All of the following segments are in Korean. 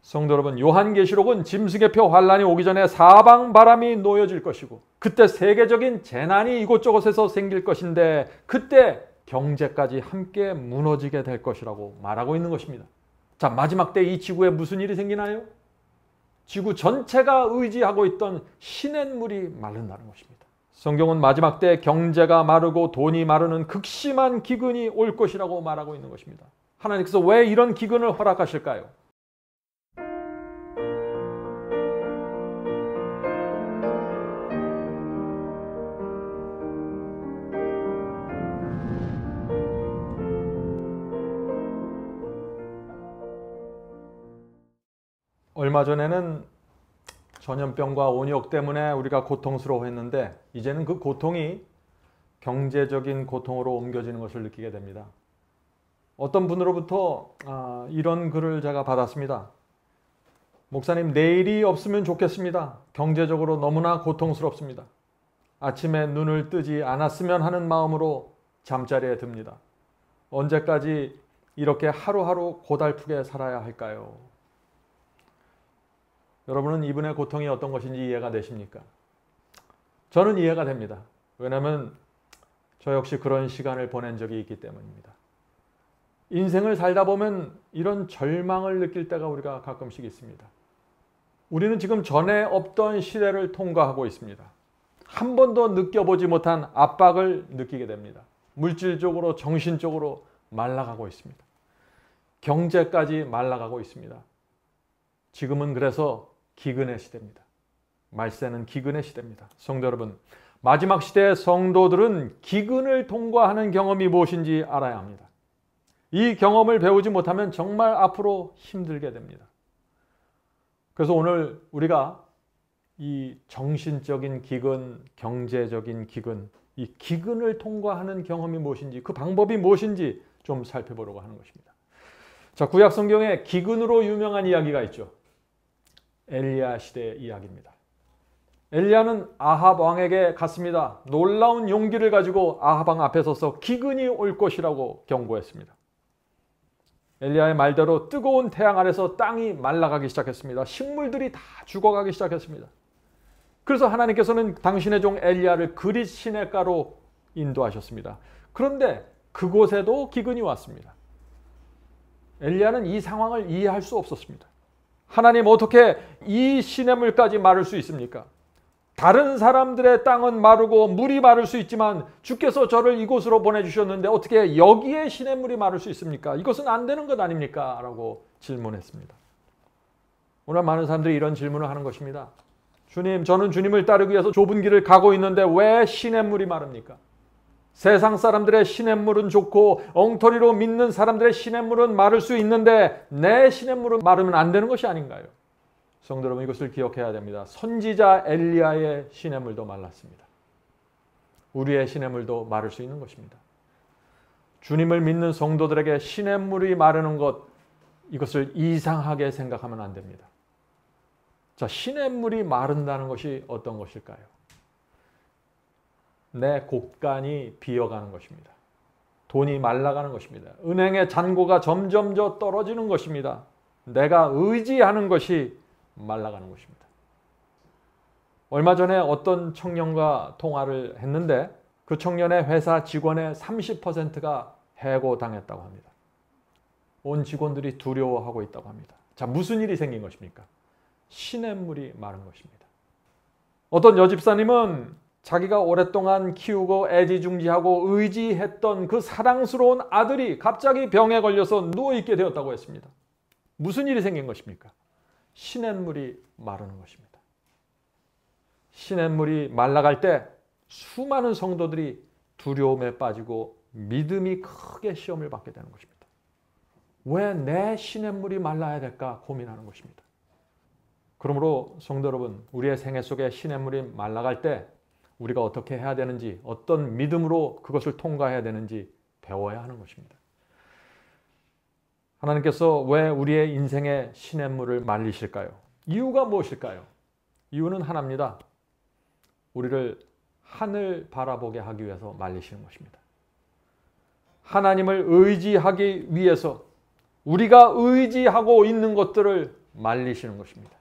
성도 여러분, 요한계시록은 짐승의 표 환란이 오기 전에 사방 바람이 놓여질 것이고 그때 세계적인 재난이 이곳저곳에서 생길 것인데 그때 경제까지 함께 무너지게 될 것이라고 말하고 있는 것입니다. 자, 마지막 때 이 지구에 무슨 일이 생기나요? 지구 전체가 의지하고 있던 시냇물이 마른다는 것입니다. 성경은 마지막 때 경제가 마르고 돈이 마르는 극심한 기근이 올 것이라고 말하고 있는 것입니다. 하나님께서 왜 이런 기근을 허락하실까요? 얼마 전에는 전염병과 온역 때문에 우리가 고통스러워했는데 이제는 그 고통이 경제적인 고통으로 옮겨지는 것을 느끼게 됩니다. 어떤 분으로부터 이런 글을 제가 받았습니다. 목사님, 내일이 없으면 좋겠습니다. 경제적으로 너무나 고통스럽습니다. 아침에 눈을 뜨지 않았으면 하는 마음으로 잠자리에 듭니다. 언제까지 이렇게 하루하루 고달프게 살아야 할까요? 여러분은 이분의 고통이 어떤 것인지 이해가 되십니까? 저는 이해가 됩니다. 왜냐하면 저 역시 그런 시간을 보낸 적이 있기 때문입니다. 인생을 살다 보면 이런 절망을 느낄 때가 우리가 가끔씩 있습니다. 우리는 지금 전에 없던 시대를 통과하고 있습니다. 한 번도 느껴보지 못한 압박을 느끼게 됩니다. 물질적으로, 정신적으로 말라가고 있습니다. 경제까지 말라가고 있습니다. 지금은 그래서 기근의 시대입니다. 말세는 기근의 시대입니다. 성도 여러분, 마지막 시대의 성도들은 기근을 통과하는 경험이 무엇인지 알아야 합니다. 이 경험을 배우지 못하면 정말 앞으로 힘들게 됩니다. 그래서 오늘 우리가 이 정신적인 기근, 경제적인 기근, 이 기근을 통과하는 경험이 무엇인지, 그 방법이 무엇인지 좀 살펴보려고 하는 것입니다. 자, 구약 성경에 기근으로 유명한 이야기가 있죠. 엘리야 시대의 이야기입니다. 엘리야는 아합 왕에게 갔습니다. 놀라운 용기를 가지고 아합 왕 앞에 서서 기근이 올 것이라고 경고했습니다. 엘리야의 말대로 뜨거운 태양 아래서 땅이 말라가기 시작했습니다. 식물들이 다 죽어가기 시작했습니다. 그래서 하나님께서는 당신의 종 엘리야를 그릿 시냇가로 인도하셨습니다. 그런데 그곳에도 기근이 왔습니다. 엘리야는 이 상황을 이해할 수 없었습니다. 하나님, 어떻게 이 시냇물까지 마를 수 있습니까? 다른 사람들의 땅은 마르고 물이 마를 수 있지만 주께서 저를 이곳으로 보내주셨는데 어떻게 여기에 시냇물이 마를 수 있습니까? 이것은 안 되는 것 아닙니까? 라고 질문했습니다. 오늘 많은 사람들이 이런 질문을 하는 것입니다. 주님, 저는 주님을 따르기 위해서 좁은 길을 가고 있는데 왜 시냇물이 마릅니까? 세상 사람들의 시냇물은 좋고 엉터리로 믿는 사람들의 시냇물은 마를 수 있는데 내 시냇물은 마르면 안 되는 것이 아닌가요? 성도 여러분, 이것을 기억해야 됩니다. 선지자 엘리야의 시냇물도 말랐습니다. 우리의 시냇물도 마를 수 있는 것입니다. 주님을 믿는 성도들에게 시냇물이 마르는 것, 이것을 이상하게 생각하면 안 됩니다. 자, 시냇물이 마른다는 것이 어떤 것일까요? 내 곳간이 비어가는 것입니다. 돈이 말라가는 것입니다. 은행의 잔고가 점점 떨어지는 것입니다. 내가 의지하는 것이 말라가는 것입니다. 얼마 전에 어떤 청년과 통화를 했는데 그 청년의 회사 직원의 30%가 해고당했다고 합니다. 온 직원들이 두려워하고 있다고 합니다. 자, 무슨 일이 생긴 것입니까? 시냇물이 마른 것입니다. 어떤 여집사님은 자기가 오랫동안 키우고 애지중지하고 의지했던 그 사랑스러운 아들이 갑자기 병에 걸려서 누워있게 되었다고 했습니다. 무슨 일이 생긴 것입니까? 시냇물이 마르는 것입니다. 시냇물이 말라갈 때 수많은 성도들이 두려움에 빠지고 믿음이 크게 시험을 받게 되는 것입니다. 왜 내 시냇물이 말라야 될까 고민하는 것입니다. 그러므로 성도 여러분, 우리의 생애 속에 시냇물이 말라갈 때 우리가 어떻게 해야 되는지, 어떤 믿음으로 그것을 통과해야 되는지 배워야 하는 것입니다. 하나님께서 왜 우리의 인생의 시냇물을 말리실까요? 이유가 무엇일까요? 이유는 하나입니다. 우리를 하늘 바라보게 하기 위해서 말리시는 것입니다. 하나님을 의지하기 위해서 우리가 의지하고 있는 것들을 말리시는 것입니다.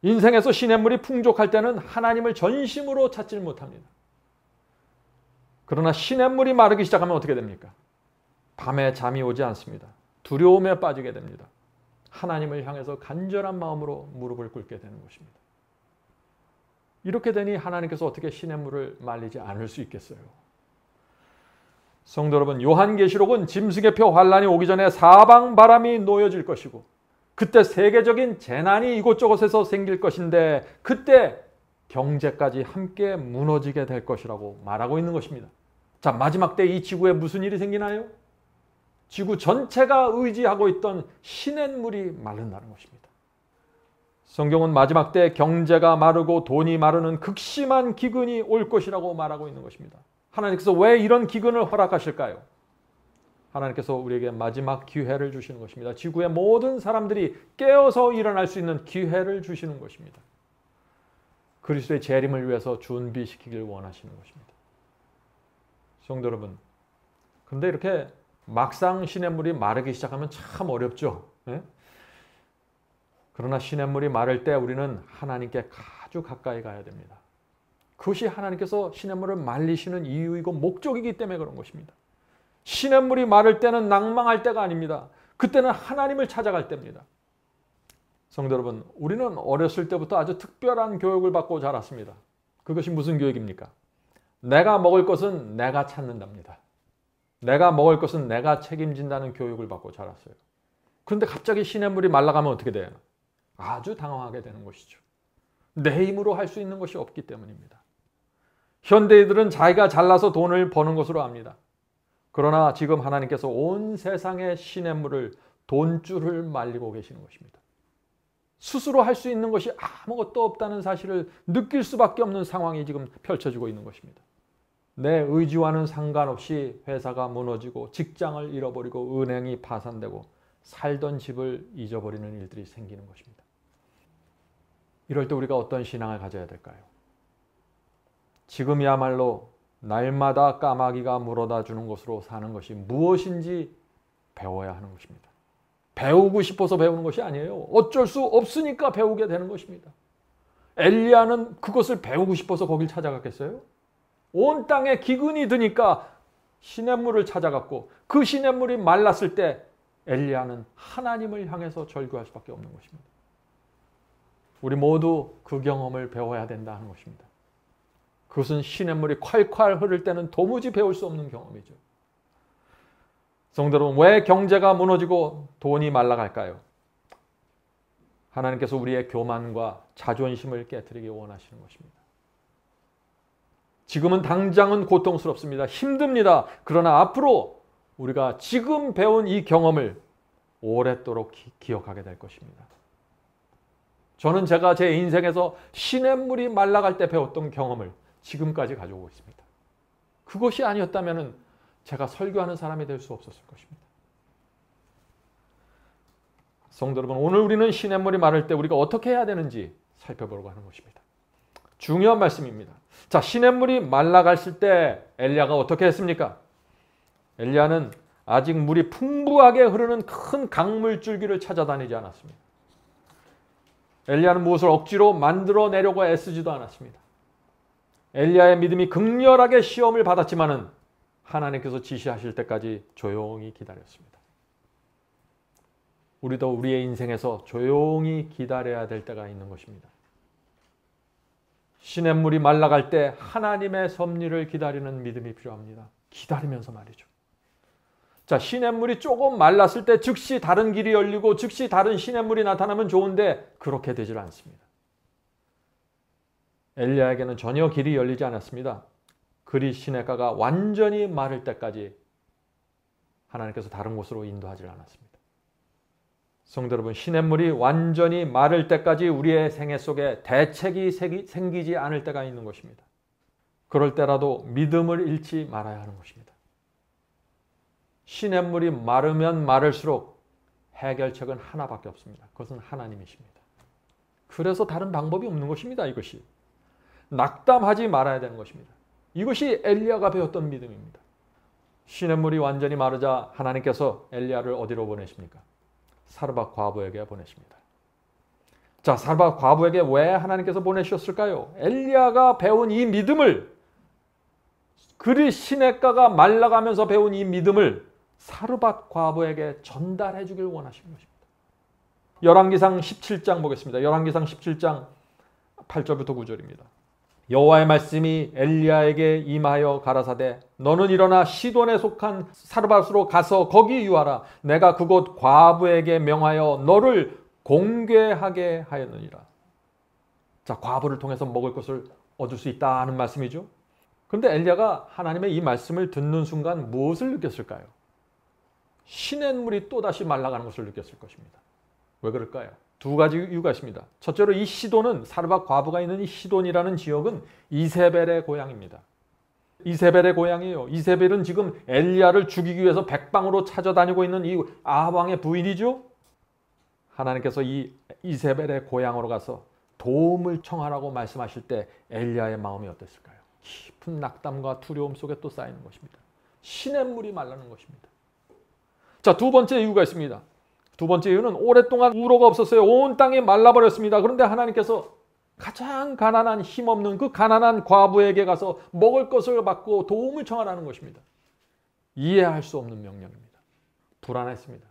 인생에서 시냇물이 풍족할 때는 하나님을 전심으로 찾지 못합니다. 그러나 시냇물이 마르기 시작하면 어떻게 됩니까? 밤에 잠이 오지 않습니다. 두려움에 빠지게 됩니다. 하나님을 향해서 간절한 마음으로 무릎을 꿇게 되는 것입니다. 이렇게 되니 하나님께서 어떻게 시냇물을 말리지 않을 수 있겠어요? 성도 여러분, 요한계시록은 짐승의 표 환란이 오기 전에 사방 바람이 놓여질 것이고 그때 세계적인 재난이 이곳저곳에서 생길 것인데 그때 경제까지 함께 무너지게 될 것이라고 말하고 있는 것입니다. 자, 마지막 때 이 지구에 무슨 일이 생기나요? 지구 전체가 의지하고 있던 시냇물이 마른다는 것입니다. 성경은 마지막 때 경제가 마르고 돈이 마르는 극심한 기근이 올 것이라고 말하고 있는 것입니다. 하나님께서 왜 이런 기근을 허락하실까요? 하나님께서 우리에게 마지막 기회를 주시는 것입니다. 지구의 모든 사람들이 깨어서 일어날 수 있는 기회를 주시는 것입니다. 그리스도의 재림을 위해서 준비시키길 원하시는 것입니다. 성도 여러분, 그런데 이렇게 막상 시냇물이 마르기 시작하면 참 어렵죠. 네? 그러나 시냇물이 마를 때 우리는 하나님께 아주 가까이 가야 됩니다. 그것이 하나님께서 시냇물을 말리시는 이유이고 목적이기 때문에 그런 것입니다. 시냇물이 마를 때는 낭망할 때가 아닙니다. 그때는 하나님을 찾아갈 때입니다. 성도 여러분, 우리는 어렸을 때부터 아주 특별한 교육을 받고 자랐습니다. 그것이 무슨 교육입니까? 내가 먹을 것은 내가 찾는답니다. 내가 먹을 것은 내가 책임진다는 교육을 받고 자랐어요. 그런데 갑자기 시냇물이 말라가면 어떻게 돼요? 아주 당황하게 되는 것이죠. 내 힘으로 할 수 있는 것이 없기 때문입니다. 현대인들은 자기가 잘나서 돈을 버는 것으로 압니다. 그러나 지금 하나님께서 온 세상의 시냇물을 돈줄을 말리고 계시는 것입니다. 스스로 할 수 있는 것이 아무것도 없다는 사실을 느낄 수밖에 없는 상황이 지금 펼쳐지고 있는 것입니다. 내 의지와는 상관없이 회사가 무너지고 직장을 잃어버리고 은행이 파산되고 살던 집을 잊어버리는 일들이 생기는 것입니다. 이럴 때 우리가 어떤 신앙을 가져야 될까요? 지금이야말로 날마다 까마귀가 물어다 주는 것으로 사는 것이 무엇인지 배워야 하는 것입니다. 배우고 싶어서 배우는 것이 아니에요. 어쩔 수 없으니까 배우게 되는 것입니다. 엘리야는 그것을 배우고 싶어서 거길 찾아갔겠어요? 온 땅에 기근이 드니까 시냇물을 찾아갔고 그 시냇물이 말랐을 때 엘리야는 하나님을 향해서 절규할 수밖에 없는 것입니다. 우리 모두 그 경험을 배워야 된다 하는 것입니다. 그것은 시냇물이 콸콸 흐를 때는 도무지 배울 수 없는 경험이죠. 성도 여러분, 왜 경제가 무너지고 돈이 말라갈까요? 하나님께서 우리의 교만과 자존심을 깨트리기 원하시는 것입니다. 지금은 당장은 고통스럽습니다. 힘듭니다. 그러나 앞으로 우리가 지금 배운 이 경험을 오랫도록 기억하게 될 것입니다. 저는 제가 제 인생에서 시냇물이 말라갈 때 배웠던 경험을 지금까지 가져오고 있습니다. 그것이 아니었다면 제가 설교하는 사람이 될 수 없었을 것입니다. 성도 여러분, 오늘 우리는 시냇물이 마를 때 우리가 어떻게 해야 되는지 살펴보려고 하는 것입니다. 중요한 말씀입니다. 자, 시냇물이 말라갔을 때 엘리야가 어떻게 했습니까? 엘리야는 아직 물이 풍부하게 흐르는 큰 강물줄기를 찾아다니지 않았습니다. 엘리야는 무엇을 억지로 만들어내려고 애쓰지도 않았습니다. 엘리야의 믿음이 극렬하게 시험을 받았지만은 하나님께서 지시하실 때까지 조용히 기다렸습니다. 우리도 우리의 인생에서 조용히 기다려야 될 때가 있는 것입니다. 시냇물이 말라갈 때 하나님의 섭리를 기다리는 믿음이 필요합니다. 기다리면서 말이죠. 자, 시냇물이 조금 말랐을 때 즉시 다른 길이 열리고 즉시 다른 시냇물이 나타나면 좋은데 그렇게 되질 않습니다. 엘리야에게는 전혀 길이 열리지 않았습니다. 그리 시냇가가 완전히 마를 때까지 하나님께서 다른 곳으로 인도하지 않았습니다. 성도 여러분, 시냇물이 완전히 마를 때까지 우리의 생애 속에 대책이 생기지 않을 때가 있는 것입니다. 그럴 때라도 믿음을 잃지 말아야 하는 것입니다. 시냇물이 마르면 마를수록 해결책은 하나밖에 없습니다. 그것은 하나님이십니다. 그래서 다른 방법이 없는 것입니다. 이것이 낙담하지 말아야 되는 것입니다. 이것이 엘리야가 배웠던 믿음입니다. 시냇물이 완전히 마르자 하나님께서 엘리야를 어디로 보내십니까? 사르밧 과부에게 보내십니다. 자, 사르밧 과부에게 왜 하나님께서 보내셨을까요? 엘리야가 배운 이 믿음을, 그리 시냇가가 말라가면서 배운 이 믿음을 사르밧 과부에게 전달해 주길 원하신 것입니다. 열왕기상 17장 보겠습니다. 열왕기상 17장 8절부터 9절입니다. 여호와의 말씀이 엘리야에게 임하여 가라사대 너는 일어나 시돈에 속한 사르밧으로 가서 거기 유하라. 내가 그곳 과부에게 명하여 너를 공개하게 하였느니라. 자, 과부를 통해서 먹을 것을 얻을 수 있다 하는 말씀이죠. 그런데 엘리야가 하나님의 이 말씀을 듣는 순간 무엇을 느꼈을까요? 시냇물이 또다시 말라가는 것을 느꼈을 것입니다. 왜 그럴까요? 두 가지 이유가 있습니다. 첫째로 이 시돈은, 사르밧 과부가 있는 이 시돈이라는 지역은 이세벨의 고향입니다. 이세벨의 고향이에요. 이세벨은 지금 엘리야를 죽이기 위해서 백방으로 찾아다니고 있는 이 아합왕의 부인이죠. 하나님께서 이 이세벨의 고향으로 가서 도움을 청하라고 말씀하실 때 엘리야의 마음이 어땠을까요? 깊은 낙담과 두려움 속에 또 쌓이는 것입니다. 시냇물이 말라는 것입니다. 자, 두 번째 이유가 있습니다. 두 번째 이유는 오랫동안 우로가 없었어요. 온 땅이 말라버렸습니다. 그런데 하나님께서 가장 가난한, 힘없는 그 가난한 과부에게 가서 먹을 것을 받고 도움을 청하라는 것입니다. 이해할 수 없는 명령입니다. 불안했습니다.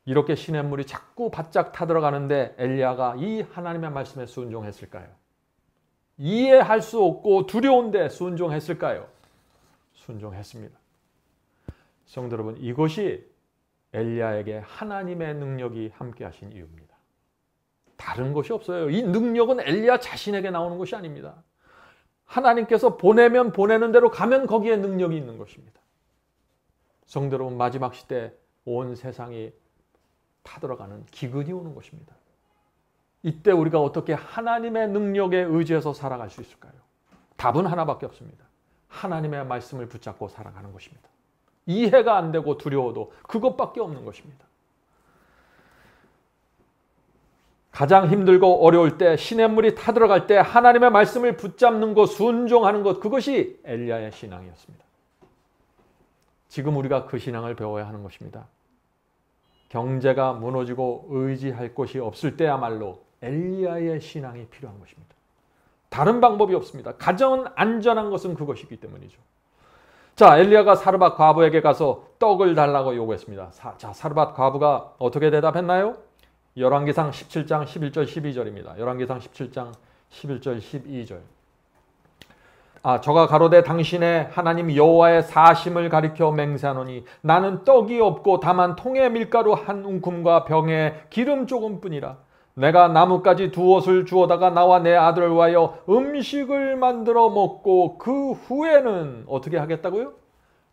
이렇게 시냇물이 자꾸 바짝 타들어가는데 엘리야가 이 하나님의 말씀에 순종했을까요? 이해할 수 없고 두려운데 순종했을까요? 순종했습니다. 성도 여러분, 이것이 엘리야에게 하나님의 능력이 함께 하신 이유입니다. 다른 것이 없어요. 이 능력은 엘리야 자신에게 나오는 것이 아닙니다. 하나님께서 보내면 보내는 대로 가면 거기에 능력이 있는 것입니다. 성도 여러분, 마지막 시대 온 세상이 타들어가는 기근이 오는 것입니다. 이때 우리가 어떻게 하나님의 능력에 의지해서 살아갈 수 있을까요? 답은 하나밖에 없습니다. 하나님의 말씀을 붙잡고 살아가는 것입니다. 이해가 안 되고 두려워도 그것밖에 없는 것입니다. 가장 힘들고 어려울 때, 시냇물이 타들어갈 때 하나님의 말씀을 붙잡는 것, 순종하는 것, 그것이 엘리야의 신앙이었습니다. 지금 우리가 그 신앙을 배워야 하는 것입니다. 경제가 무너지고 의지할 곳이 없을 때야말로 엘리야의 신앙이 필요한 것입니다. 다른 방법이 없습니다. 가장 안전한 것은 그것이기 때문이죠. 자, 엘리야가 사르밧 과부에게 가서 떡을 달라고 요구했습니다. 자, 사르밧 과부가 어떻게 대답했나요? 열왕기상 17장 11절 12절입니다. 열왕기상 17장 11절 12절. 저가 가로되 당신의 하나님 여호와의 사심을 가리켜 맹세하노니 나는 떡이 없고 다만 통에 밀가루 한 움큼과 병에 기름 조금뿐이라. 내가 나뭇가지 두엇을 주워다가 나와 내 아들을 위하여 음식을 만들어 먹고 그 후에는 어떻게 하겠다고요?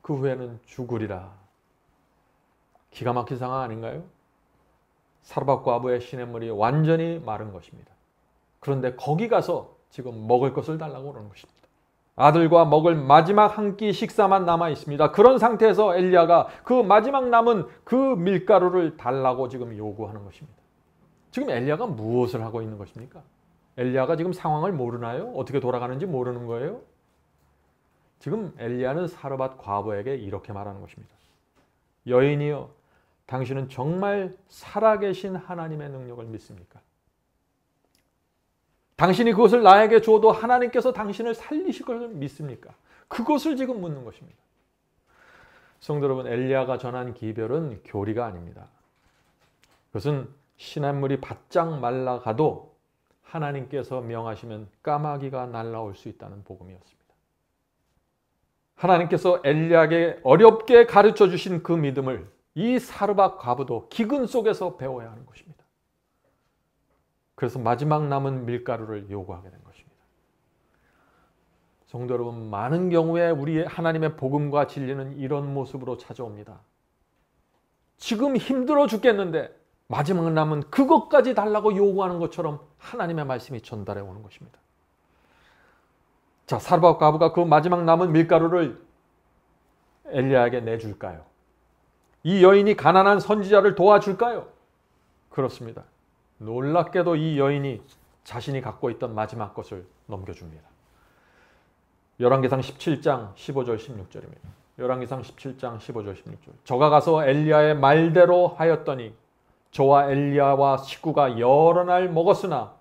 그 후에는 죽으리라. 기가 막힌 상황 아닌가요? 사르밧 과부의 시냇물이 완전히 마른 것입니다. 그런데 거기 가서 지금 먹을 것을 달라고 그러는 것입니다. 아들과 먹을 마지막 한 끼 식사만 남아 있습니다. 그런 상태에서 엘리야가 그 마지막 남은 그 밀가루를 달라고 지금 요구하는 것입니다. 지금 엘리야가 무엇을 하고 있는 것입니까? 엘리야가 지금 상황을 모르나요? 어떻게 돌아가는지 모르는 거예요? 지금 엘리야는 사르밧 과부에게 이렇게 말하는 것입니다. 여인이여, 당신은 정말 살아계신 하나님의 능력을 믿습니까? 당신이 그것을 나에게 주어도 하나님께서 당신을 살리실 것을 믿습니까? 그것을 지금 묻는 것입니다. 성도 여러분, 엘리야가 전한 기별은 교리가 아닙니다. 그것은 시냇물이 바짝 말라가도 하나님께서 명하시면 까마귀가 날아올 수 있다는 복음이었습니다. 하나님께서 엘리야에게 어렵게 가르쳐 주신 그 믿음을 이 사르밧 과부도 기근 속에서 배워야 하는 것입니다. 그래서 마지막 남은 밀가루를 요구하게 된 것입니다. 성도 여러분, 많은 경우에 우리 하나님의 복음과 진리는 이런 모습으로 찾아옵니다. 지금 힘들어 죽겠는데 마지막 남은 그것까지 달라고 요구하는 것처럼 하나님의 말씀이 전달해 오는 것입니다. 자, 사르밧 과부가 그 마지막 남은 밀가루를 엘리야에게 내줄까요? 이 여인이 가난한 선지자를 도와줄까요? 그렇습니다. 놀랍게도 이 여인이 자신이 갖고 있던 마지막 것을 넘겨줍니다. 열왕기상 17장 15절 16절입니다. 열왕기상 17장 15절 16절. 저가 가서 엘리야의 말대로 하였더니 저와 엘리야와 식구가 여러 날 먹었으나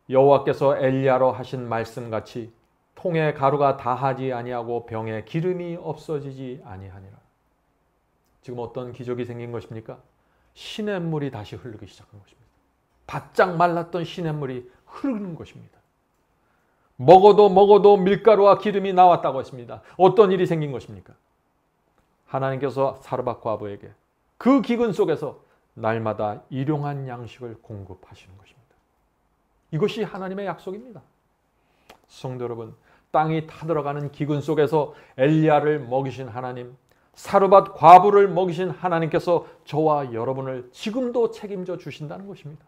여호와께서 엘리야로 하신 말씀같이 통에 가루가 다하지 아니하고 병에 기름이 없어지지 아니하니라. 지금 어떤 기적이 생긴 것입니까? 시냇물이 다시 흐르기 시작한 것입니다. 바짝 말랐던 시냇물이 흐르는 것입니다. 먹어도 밀가루와 기름이 나왔다고 했습니다. 어떤 일이 생긴 것입니까? 하나님께서 사르밧 과부에게 그 기근 속에서 날마다 일용한 양식을 공급하시는 것입니다. 이것이 하나님의 약속입니다. 성도 여러분, 땅이 타들어가는 기근 속에서 엘리야를 먹이신 하나님, 사르밧 과부를 먹이신 하나님께서 저와 여러분을 지금도 책임져 주신다는 것입니다.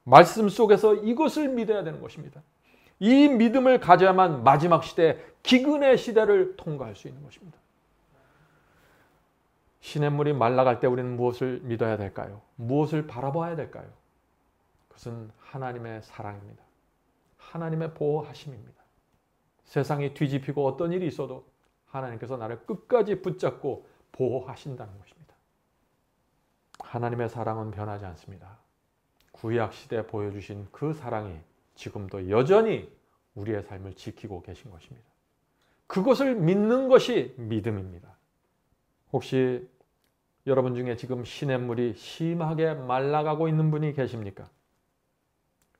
말씀 속에서 이것을 믿어야 되는 것입니다. 이 믿음을 가져야만 마지막 시대, 기근의 시대를 통과할 수 있는 것입니다. 시냇물이 말라갈 때 우리는 무엇을 믿어야 될까요? 무엇을 바라봐야 될까요? 그것은 하나님의 사랑입니다. 하나님의 보호하심입니다. 세상이 뒤집히고 어떤 일이 있어도 하나님께서 나를 끝까지 붙잡고 보호하신다는 것입니다. 하나님의 사랑은 변하지 않습니다. 구약 시대에 보여주신 그 사랑이 지금도 여전히 우리의 삶을 지키고 계신 것입니다. 그것을 믿는 것이 믿음입니다. 혹시 여러분 중에 지금 시냇물이 심하게 말라가고 있는 분이 계십니까?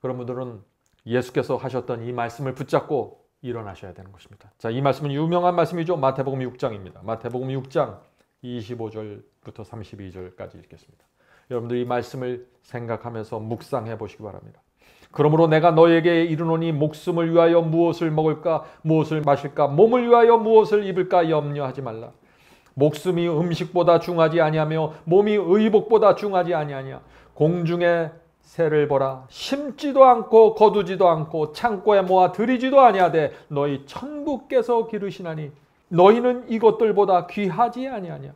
그런 분들은 예수께서 하셨던 이 말씀을 붙잡고 일어나셔야 되는 것입니다. 자, 이 말씀은 유명한 말씀이죠. 마태복음 6장입니다. 마태복음 6장 25절부터 32절까지 읽겠습니다. 여러분들 이 말씀을 생각하면서 묵상해 보시기 바랍니다. 그러므로 내가 너에게 이르노니 목숨을 위하여 무엇을 먹을까 무엇을 마실까 몸을 위하여 무엇을 입을까 염려하지 말라. 목숨이 음식보다 중하지 아니하며 몸이 의복보다 중하지 아니하냐. 공중의 새를 보라. 심지도 않고 거두지도 않고 창고에 모아 들이지도 아니하되 너희 천부께서 기르시나니 너희는 이것들보다 귀하지 아니하냐.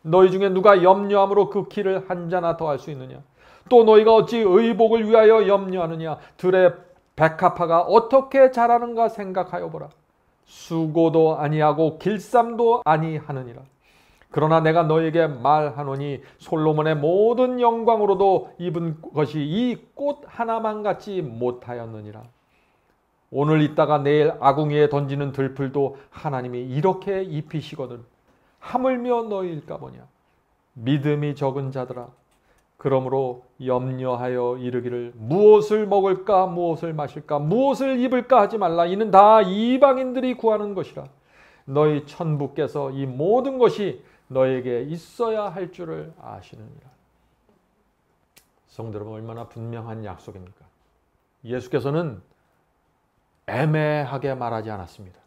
너희 중에 누가 염려함으로 그 키를 한 자나 더할 수 있느냐. 또 너희가 어찌 의복을 위하여 염려하느냐. 들의 백합화가 어떻게 자라는가 생각하여 보라. 수고도 아니하고 길쌈도 아니하느니라. 그러나 내가 너에게 말하노니 솔로몬의 모든 영광으로도 입은 것이 이 꽃 하나만 같지 못하였느니라. 오늘 있다가 내일 아궁이에 던지는 들풀도 하나님이 이렇게 입히시거든 하물며 너희일까 보냐. 믿음이 적은 자들아, 그러므로 염려하여 이르기를 무엇을 먹을까 무엇을 마실까 무엇을 입을까 하지 말라. 이는 다 이방인들이 구하는 것이라. 너희 천부께서 이 모든 것이 너에게 있어야 할 줄을 아시느니라. 성도 여러분, 얼마나 분명한 약속입니까? 예수께서는 애매하게 말하지 않았습니다.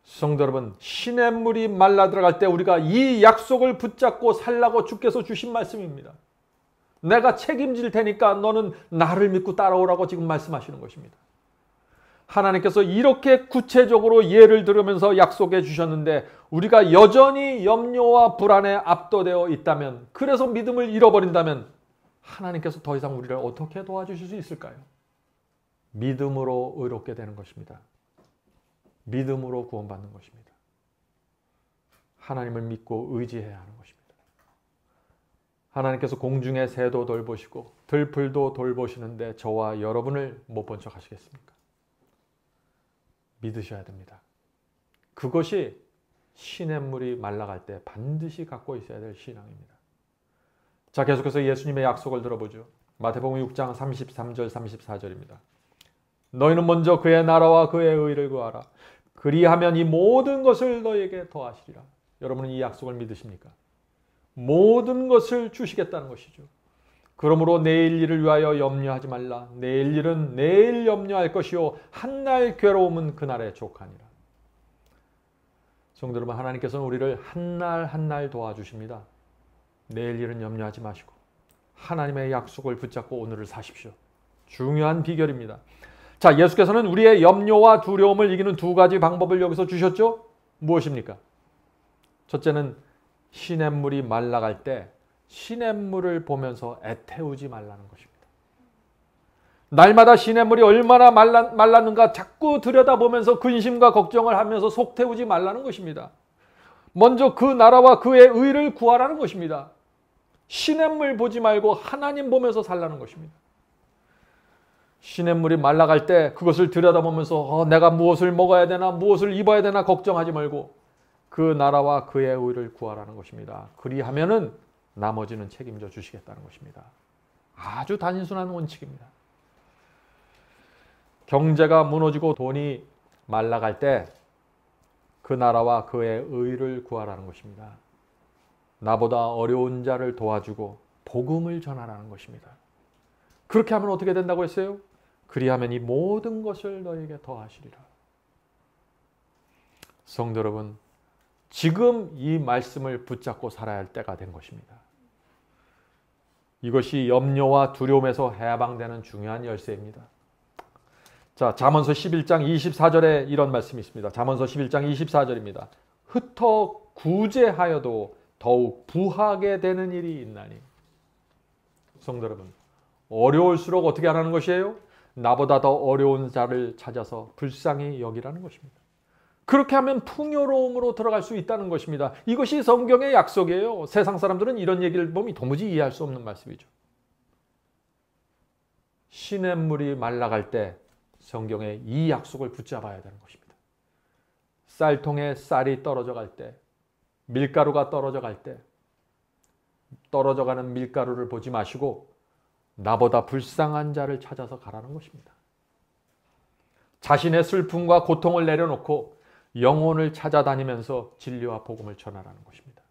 성도 여러분, 시냇물이 말라 들어갈 때 우리가 이 약속을 붙잡고 살라고 주께서 주신 말씀입니다. 내가 책임질 테니까 너는 나를 믿고 따라오라고 지금 말씀하시는 것입니다. 하나님께서 이렇게 구체적으로 예를 들으면서 약속해 주셨는데 우리가 여전히 염려와 불안에 압도되어 있다면, 그래서 믿음을 잃어버린다면 하나님께서 더 이상 우리를 어떻게 도와주실 수 있을까요? 믿음으로 의롭게 되는 것입니다. 믿음으로 구원받는 것입니다. 하나님을 믿고 의지해야 하는 것입니다. 하나님께서 공중의 새도 돌보시고 들풀도 돌보시는데 저와 여러분을 못 본 척 하시겠습니까? 믿으셔야 됩니다. 그것이 시냇물이 말라갈 때 반드시 갖고 있어야 될 신앙입니다. 자, 계속해서 예수님의 약속을 들어보죠. 마태복음 6장 33절 34절입니다. 너희는 먼저 그의 나라와 그의 의를 구하라. 그리하면 이 모든 것을 너희에게 더하시리라. 여러분은 이 약속을 믿으십니까? 모든 것을 주시겠다는 것이죠. 그러므로 내일 일을 위하여 염려하지 말라. 내일 일은 내일 염려할 것이요 한날 괴로움은 그날에 족하니라. 성도 여러분, 하나님께서는 우리를 한날 한날 도와주십니다. 내일 일은 염려하지 마시고 하나님의 약속을 붙잡고 오늘을 사십시오. 중요한 비결입니다. 자, 예수께서는 우리의 염려와 두려움을 이기는 두 가지 방법을 여기서 주셨죠? 무엇입니까? 첫째는 시냇물이 말라갈 때 시냇물을 보면서 애태우지 말라는 것입니다. 날마다 시냇물이 얼마나 말랐는가 자꾸 들여다보면서 근심과 걱정을 하면서 속 태우지 말라는 것입니다. 먼저 그 나라와 그의 의를 구하라는 것입니다. 시냇물 보지 말고 하나님 보면서 살라는 것입니다. 시냇물이 말라갈 때 그것을 들여다보면서 내가 무엇을 먹어야 되나 무엇을 입어야 되나 걱정하지 말고 그 나라와 그의 의를 구하라는 것입니다. 그리하면은 나머지는 책임져 주시겠다는 것입니다. 아주 단순한 원칙입니다. 경제가 무너지고 돈이 말라갈 때 그 나라와 그의 의를 구하라는 것입니다. 나보다 어려운 자를 도와주고 복음을 전하라는 것입니다. 그렇게 하면 어떻게 된다고 했어요? 그리하면 이 모든 것을 너에게 더하시리라. 성도 여러분, 지금 이 말씀을 붙잡고 살아야 할 때가 된 것입니다. 이것이 염려와 두려움에서 해방되는 중요한 열쇠입니다. 자, 잠언서 11장 24절에 이런 말씀이 있습니다. 잠언서 11장 24절입니다. 흩어 구제하여도 더욱 부하게 되는 일이 있나니. 성도 여러분, 어려울수록 어떻게 하라는 것이에요? 나보다 더 어려운 자를 찾아서 불쌍히 여기라는 것입니다. 그렇게 하면 풍요로움으로 들어갈 수 있다는 것입니다. 이것이 성경의 약속이에요. 세상 사람들은 이런 얘기를 보면 도무지 이해할 수 없는 말씀이죠. 시냇물이 말라갈 때 성경에 이 약속을 붙잡아야 되는 것입니다. 쌀통에 쌀이 떨어져 갈 때, 밀가루가 떨어져 갈 때, 떨어져가는 밀가루를 보지 마시고 나보다 불쌍한 자를 찾아서 가라는 것입니다. 자신의 슬픔과 고통을 내려놓고 영혼을 찾아다니면서 진리와 복음을 전하라는 것입니다.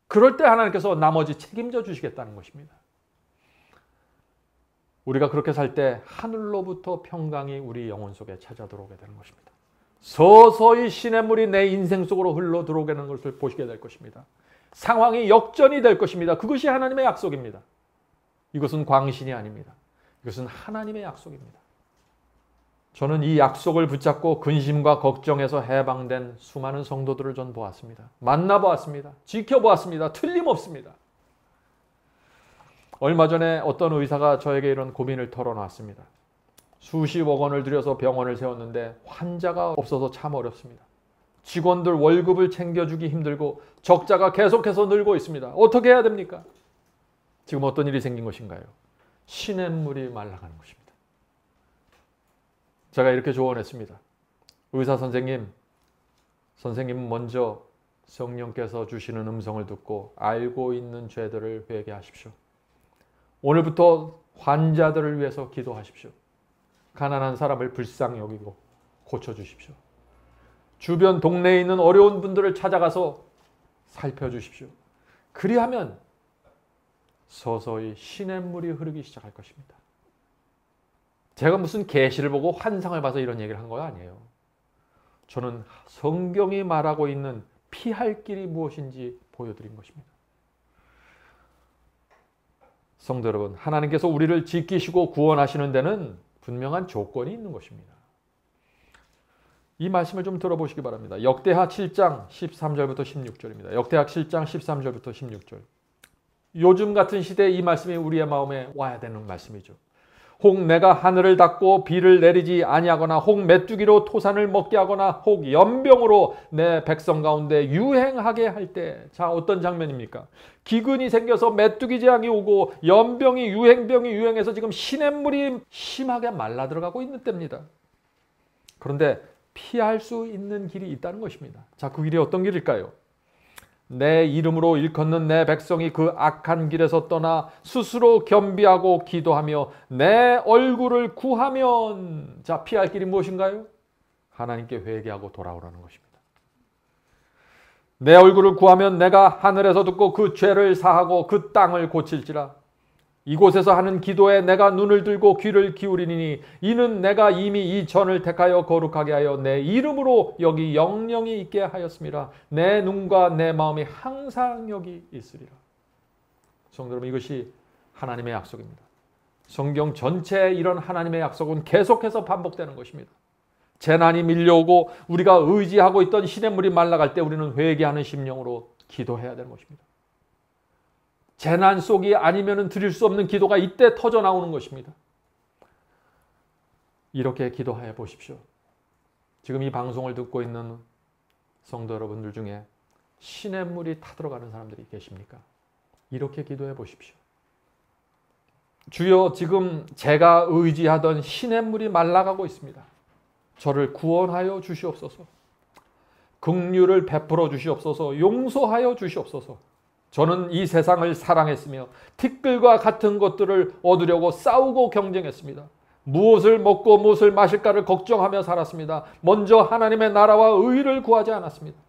그럴 때 하나님께서 나머지 책임져 주시겠다는 것입니다. 우리가 그렇게 살 때 하늘로부터 평강이 우리 영혼 속에 찾아 들어오게 되는 것입니다. 서서히 시냇물이 내 인생 속으로 흘러 들어오게 되는 것을 보시게 될 것입니다. 상황이 역전이 될 것입니다. 그것이 하나님의 약속입니다. 이것은 광신이 아닙니다. 이것은 하나님의 약속입니다. 저는 이 약속을 붙잡고 근심과 걱정에서 해방된 수많은 성도들을 전 보았습니다. 만나보았습니다. 지켜보았습니다. 틀림없습니다. 얼마 전에 어떤 의사가 저에게 이런 고민을 털어놨습니다. 수십억 원을 들여서 병원을 세웠는데 환자가 없어서 참 어렵습니다. 직원들 월급을 챙겨주기 힘들고 적자가 계속해서 늘고 있습니다. 어떻게 해야 됩니까? 지금 어떤 일이 생긴 것인가요? 시냇물이 말라가는 것입니다. 제가 이렇게 조언했습니다. 의사 선생님은 먼저 성령께서 주시는 음성을 듣고 알고 있는 죄들을 회개하십시오. 오늘부터 환자들을 위해서 기도하십시오. 가난한 사람을 불쌍히 여기고 고쳐주십시오. 주변 동네에 있는 어려운 분들을 찾아가서 살펴주십시오. 그리하면 서서히 시냇물이 흐르기 시작할 것입니다. 제가 무슨 계시를 보고 환상을 봐서 이런 얘기를 한 거 아니에요. 저는 성경이 말하고 있는 피할 길이 무엇인지 보여드린 것입니다. 성도 여러분, 하나님께서 우리를 지키시고 구원하시는 데는 분명한 조건이 있는 것입니다. 이 말씀을 좀 들어보시기 바랍니다. 역대하 7장 13절부터 16절입니다. 역대하 7장 13절부터 16절. 요즘 같은 시대에 이 말씀이 우리의 마음에 와야 되는 말씀이죠. 혹 내가 하늘을 닫고 비를 내리지 아니하거나 혹 메뚜기로 토산을 먹게 하거나 혹 연병으로 내 백성 가운데 유행하게 할 때, 자, 어떤 장면입니까? 기근이 생겨서 메뚜기 재앙이 오고 연병이 유행병이 유행해서 지금 시냇물이 심하게 말라 들어가고 있는 때입니다. 그런데 피할 수 있는 길이 있다는 것입니다. 자, 그 길이 어떤 길일까요? 내 이름으로 일컫는 내 백성이 그 악한 길에서 떠나 스스로 겸비하고 기도하며 내 얼굴을 구하면, 자, 피할 길이 무엇인가요? 하나님께 회개하고 돌아오라는 것입니다. 내 얼굴을 구하면 내가 하늘에서 듣고 그 죄를 사하고 그 땅을 고칠지라. 이곳에서 하는 기도에 내가 눈을 들고 귀를 기울이니 이는 내가 이미 이 전을 택하여 거룩하게 하여 내 이름으로 여기 영영이 있게 하였습니다. 내 눈과 내 마음이 항상 여기 있으리라. 성도 여러분, 이것이 하나님의 약속입니다. 성경 전체에 이런 하나님의 약속은 계속해서 반복되는 것입니다. 재난이 밀려오고 우리가 의지하고 있던 시냇물이 말라갈 때 우리는 회개하는 심령으로 기도해야 되는 것입니다. 재난 속이 아니면 드릴 수 없는 기도가 이때 터져 나오는 것입니다. 이렇게 기도해 보십시오. 지금 이 방송을 듣고 있는 성도 여러분들 중에 시냇물이 타들어가는 사람들이 계십니까? 이렇게 기도해 보십시오. 주여, 지금 제가 의지하던 시냇물이 말라가고 있습니다. 저를 구원하여 주시옵소서. 긍휼을 베풀어 주시옵소서. 용서하여 주시옵소서. 저는 이 세상을 사랑했으며 티끌과 같은 것들을 얻으려고 싸우고 경쟁했습니다. 무엇을 먹고 무엇을 마실까를 걱정하며 살았습니다. 먼저 하나님의 나라와 의를 구하지 않았습니다.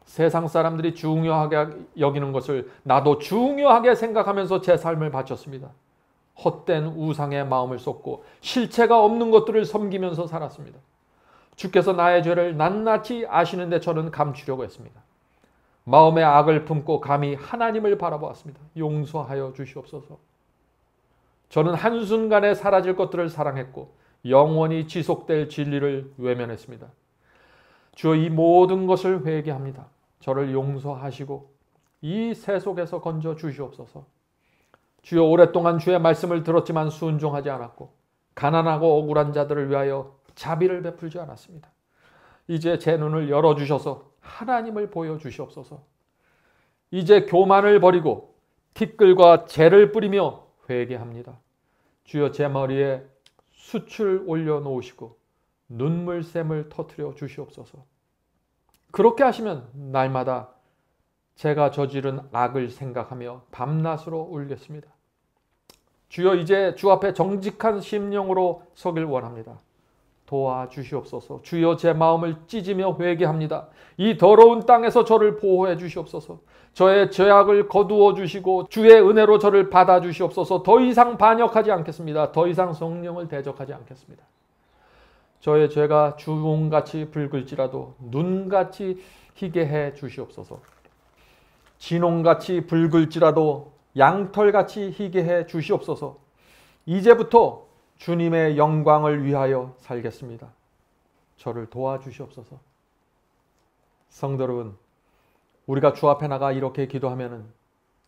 세상 사람들이 중요하게 여기는 것을 나도 중요하게 생각하면서 제 삶을 바쳤습니다. 헛된 우상에 마음을 쏟고 실체가 없는 것들을 섬기면서 살았습니다. 주께서 나의 죄를 낱낱이 아시는데 저는 감추려고 했습니다. 마음의 악을 품고 감히 하나님을 바라보았습니다. 용서하여 주시옵소서. 저는 한순간에 사라질 것들을 사랑했고 영원히 지속될 진리를 외면했습니다. 주여, 이 모든 것을 회개합니다. 저를 용서하시고 이 세 속에서 건져 주시옵소서. 주여, 오랫동안 주의 말씀을 들었지만 순종하지 않았고 가난하고 억울한 자들을 위하여 자비를 베풀지 않았습니다. 이제 제 눈을 열어주셔서 하나님을 보여주시옵소서. 이제 교만을 버리고 티끌과 재를 뿌리며 회개합니다. 주여, 제 머리에 숯을 올려놓으시고 눈물샘을 터뜨려 주시옵소서. 그렇게 하시면 날마다 제가 저지른 악을 생각하며 밤낮으로 울겠습니다. 주여, 이제 주 앞에 정직한 심령으로 서길 원합니다. 도와주시옵소서. 주여, 제 마음을 찢으며 회개합니다. 이 더러운 땅에서 저를 보호해 주시옵소서. 저의 죄악을 거두어 주시고 주의 은혜로 저를 받아 주시옵소서. 더 이상 반역하지 않겠습니다. 더 이상 성령을 대적하지 않겠습니다. 저의 죄가 주홍같이 붉을지라도 눈같이 희게 해 주시옵소서. 진홍같이 붉을지라도 양털같이 희게 해 주시옵소서. 이제부터 주님의 영광을 위하여 살겠습니다. 저를 도와주시옵소서. 성도 여러분, 우리가 주 앞에 나가 이렇게 기도하면은,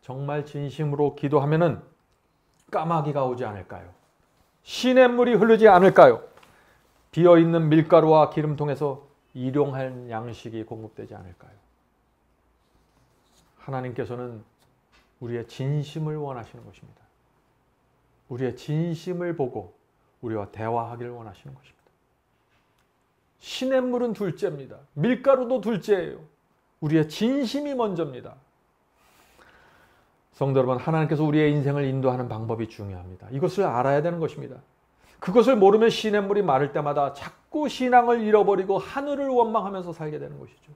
정말 진심으로 기도하면은 까마귀가 오지 않을까요? 시냇물이 흐르지 않을까요? 비어있는 밀가루와 기름통에서 일용할 양식이 공급되지 않을까요? 하나님께서는 우리의 진심을 원하시는 것입니다. 우리의 진심을 보고 우리와 대화하기를 원하시는 것입니다. 시냇물은 둘째입니다. 밀가루도 둘째예요. 우리의 진심이 먼저입니다. 성도 여러분, 하나님께서 우리의 인생을 인도하는 방법이 중요합니다. 이것을 알아야 되는 것입니다. 그것을 모르면 시냇물이 마를 때마다 자꾸 신앙을 잃어버리고 하늘을 원망하면서 살게 되는 것이죠.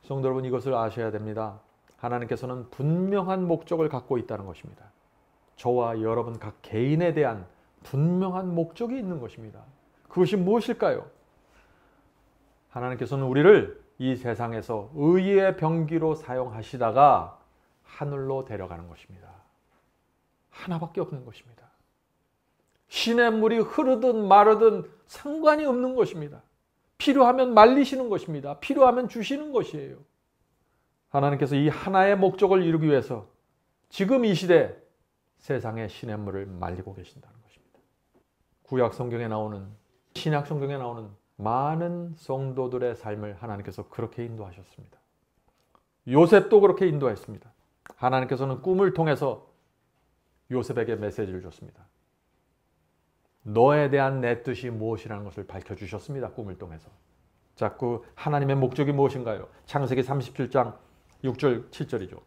성도 여러분, 이것을 아셔야 됩니다. 하나님께서는 분명한 목적을 갖고 있다는 것입니다. 저와 여러분 각 개인에 대한 분명한 목적이 있는 것입니다. 그것이 무엇일까요? 하나님께서는 우리를 이 세상에서 의의 병기로 사용하시다가 하늘로 데려가는 것입니다. 하나밖에 없는 것입니다. 시냇물이 흐르든 마르든 상관이 없는 것입니다. 필요하면 말리시는 것입니다. 필요하면 주시는 것이에요. 하나님께서 이 하나의 목적을 이루기 위해서 지금 이 시대 세상의 시냇물을 말리고 계신다는 것입니다. 구약 성경에 나오는, 신약 성경에 나오는 많은 성도들의 삶을 하나님께서 그렇게 인도하셨습니다. 요셉도 그렇게 인도했습니다. 하나님께서는 꿈을 통해서 요셉에게 메시지를 줬습니다. 너에 대한 내 뜻이 무엇이라는 것을 밝혀주셨습니다. 꿈을 통해서. 자꾸 하나님의 목적이 무엇인가요? 창세기 37장 6절 7절이죠.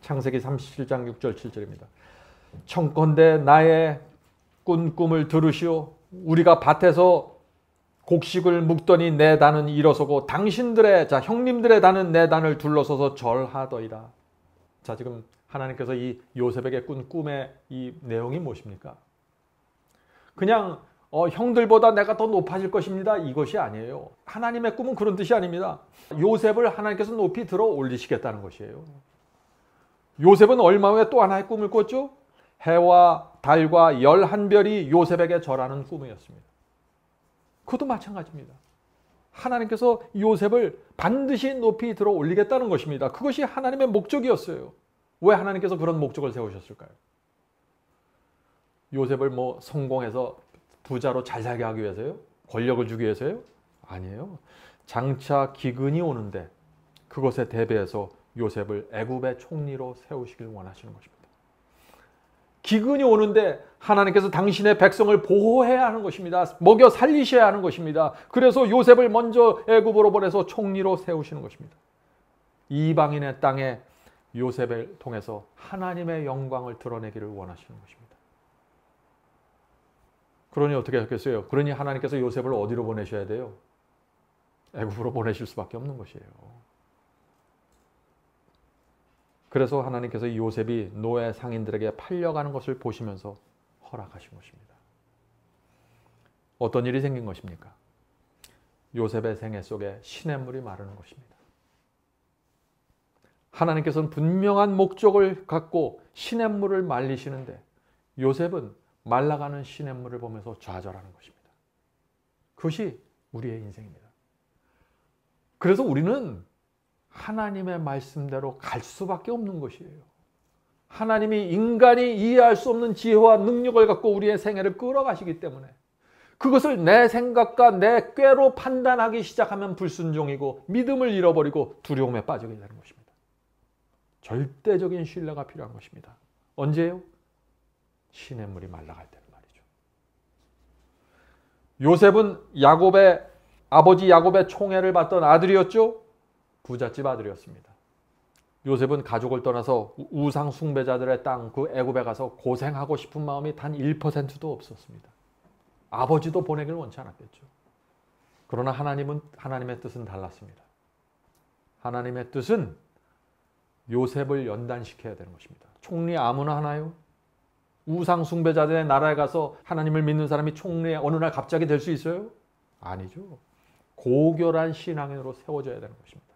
창세기 37장 6절 7절입니다. 청컨대 나의 꾼 꿈을 들으시오. 우리가 밭에서 곡식을 묵더니 내 단은 일어서고 당신들의, 형님들의 단은 내 단을 둘러서서 절하더이다. 자, 지금 하나님께서 이 요셉에게 꾼 꿈의 이 내용이 무엇입니까? 그냥 형들보다 내가 더 높아질 것입니다, 이것이 아니에요. 하나님의 꿈은 그런 뜻이 아닙니다. 요셉을 하나님께서 높이 들어 올리시겠다는 것이에요. 요셉은 얼마 후에 또 하나의 꿈을 꿨죠? 해와 달과 11별이 요셉에게 절하는 꿈이었습니다. 그것도 마찬가지입니다. 하나님께서 요셉을 반드시 높이 들어 올리겠다는 것입니다. 그것이 하나님의 목적이었어요. 왜 하나님께서 그런 목적을 세우셨을까요? 요셉을 성공해서 부자로 잘 살게 하기 위해서요? 권력을 주기 위해서요? 아니에요. 장차 기근이 오는데 그것에 대비해서 요셉을 애굽의 총리로 세우시길 원하시는 것입니다. 기근이 오는데 하나님께서 당신의 백성을 보호해야 하는 것입니다. 먹여 살리셔야 하는 것입니다. 그래서 요셉을 먼저 애굽으로 보내서 총리로 세우시는 것입니다. 이방인의 땅에 요셉을 통해서 하나님의 영광을 드러내기를 원하시는 것입니다. 그러니 어떻게 하겠어요? 그러니 하나님께서 요셉을 어디로 보내셔야 돼요? 애굽으로 보내실 수밖에 없는 것이에요. 그래서 하나님께서 요셉이 노예 상인들에게 팔려가는 것을 보시면서 허락하신 것입니다. 어떤 일이 생긴 것입니까? 요셉의 생애 속에 시냇물이 마르는 것입니다. 하나님께서는 분명한 목적을 갖고 시냇물을 말리시는데 요셉은 말라가는 시냇물을 보면서 좌절하는 것입니다. 그것이 우리의 인생입니다. 그래서 우리는 하나님의 말씀대로 갈 수밖에 없는 것이에요. 하나님이 인간이 이해할 수 없는 지혜와 능력을 갖고 우리의 생애를 끌어가시기 때문에 그것을 내 생각과 내 꾀로 판단하기 시작하면 불순종이고 믿음을 잃어버리고 두려움에 빠지게 되는 것입니다. 절대적인 신뢰가 필요한 것입니다. 언제요? 시냇물이 말라갈 때는 말이죠. 요셉은 아버지 야곱의 총애를 받던 아들이었죠. 부잣집 아들이었습니다. 요셉은 가족을 떠나서 우상 숭배자들의 땅 그 애굽에 가서 고생하고 싶은 마음이 단 1%도 없었습니다. 아버지도 보내길 원치 않았겠죠. 그러나 하나님의 뜻은 달랐습니다. 하나님의 뜻은 요셉을 연단시켜야 되는 것입니다. 총리 아무나 하나요? 우상 숭배자들의 나라에 가서 하나님을 믿는 사람이 총리에 어느 날 갑자기 될 수 있어요? 아니죠. 고결한 신앙인으로 세워져야 되는 것입니다.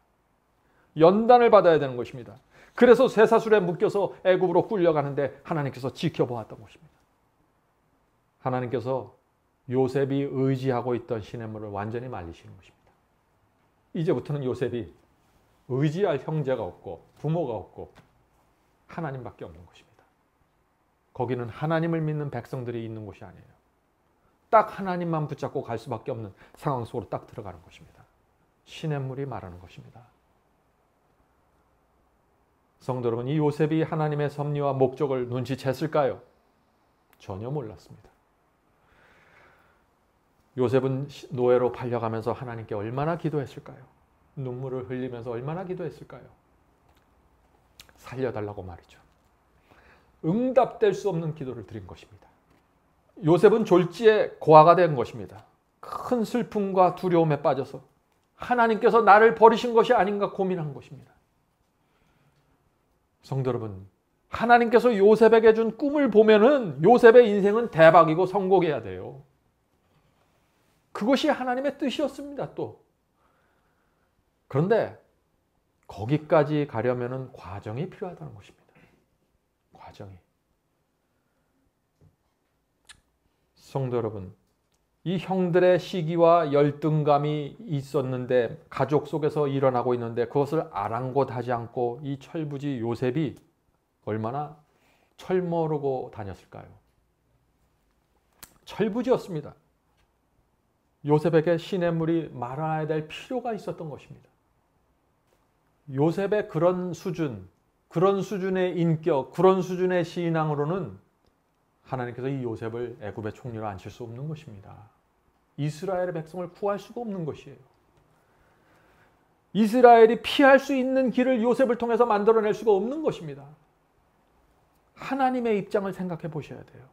연단을 받아야 되는 것입니다. 그래서 쇠사슬에 묶여서 애굽으로 끌려가는데 하나님께서 지켜보았던 것입니다. 하나님께서 요셉이 의지하고 있던 시냇물을 완전히 말리시는 것입니다. 이제부터는 요셉이 의지할 형제가 없고 부모가 없고 하나님밖에 없는 것입니다. 거기는 하나님을 믿는 백성들이 있는 곳이 아니에요. 딱 하나님만 붙잡고 갈 수밖에 없는 상황 속으로 딱 들어가는 것입니다. 시냇물이 말하는 것입니다. 성도 여러분, 이 요셉이 하나님의 섭리와 목적을 눈치챘을까요? 전혀 몰랐습니다. 요셉은 노예로 팔려가면서 하나님께 얼마나 기도했을까요? 눈물을 흘리면서 얼마나 기도했을까요? 살려달라고 말이죠. 응답될 수 없는 기도를 드린 것입니다. 요셉은 졸지에 고아가 된 것입니다. 큰 슬픔과 두려움에 빠져서 하나님께서 나를 버리신 것이 아닌가 고민한 것입니다. 성도 여러분, 하나님께서 요셉에게 준 꿈을 보면은 요셉의 인생은 대박이고 성공해야 돼요. 그것이 하나님의 뜻이었습니다, 또. 그런데 거기까지 가려면은 과정이 필요하다는 것입니다. 과정이. 성도 여러분, 이 형들의 시기와 열등감이 있었는데 가족 속에서 일어나고 있는데 그것을 아랑곳하지 않고 이 철부지 요셉이 얼마나 철모르고 다녔을까요? 철부지였습니다. 요셉에게 시냇물이 말아야 될 필요가 있었던 것입니다. 요셉의 그런 수준, 그런 수준의 인격, 그런 수준의 신앙으로는 하나님께서 이 요셉을 애굽의 총리로 앉힐 수 없는 것입니다. 이스라엘의 백성을 구할 수가 없는 것이에요. 이스라엘이 피할 수 있는 길을 요셉을 통해서 만들어낼 수가 없는 것입니다. 하나님의 입장을 생각해 보셔야 돼요.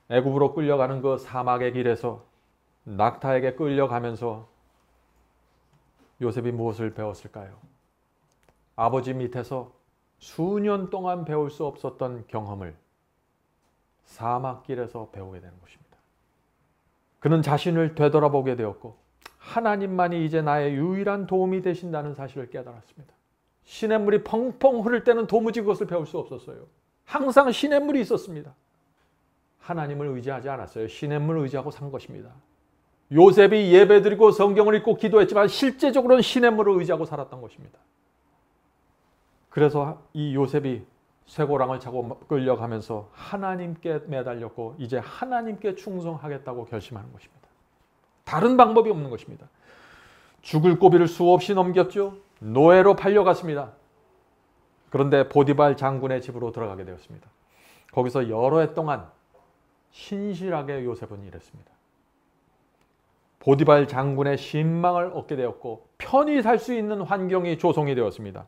애굽으로 끌려가는 그 사막의 길에서 낙타에게 끌려가면서 요셉이 무엇을 배웠을까요? 아버지 밑에서 수년 동안 배울 수 없었던 경험을 사막길에서 배우게 되는 것입니다. 그는 자신을 되돌아보게 되었고 하나님만이 이제 나의 유일한 도움이 되신다는 사실을 깨달았습니다. 시냇물이 펑펑 흐를 때는 도무지 그것을 배울 수 없었어요. 항상 시냇물이 있었습니다. 하나님을 의지하지 않았어요. 시냇물을 의지하고 산 것입니다. 요셉이 예배드리고 성경을 읽고 기도했지만 실제적으로는 시냇물을 의지하고 살았던 것입니다. 그래서 이 요셉이 쇠고랑을 차고 끌려가면서 하나님께 매달렸고 이제 하나님께 충성하겠다고 결심하는 것입니다. 다른 방법이 없는 것입니다. 죽을 고비를 수없이 넘겼죠. 노예로 팔려갔습니다. 그런데 보디발 장군의 집으로 들어가게 되었습니다. 거기서 여러 해 동안 신실하게 요셉은 일했습니다. 보디발 장군의 신망을 얻게 되었고 편히 살 수 있는 환경이 조성이 되었습니다.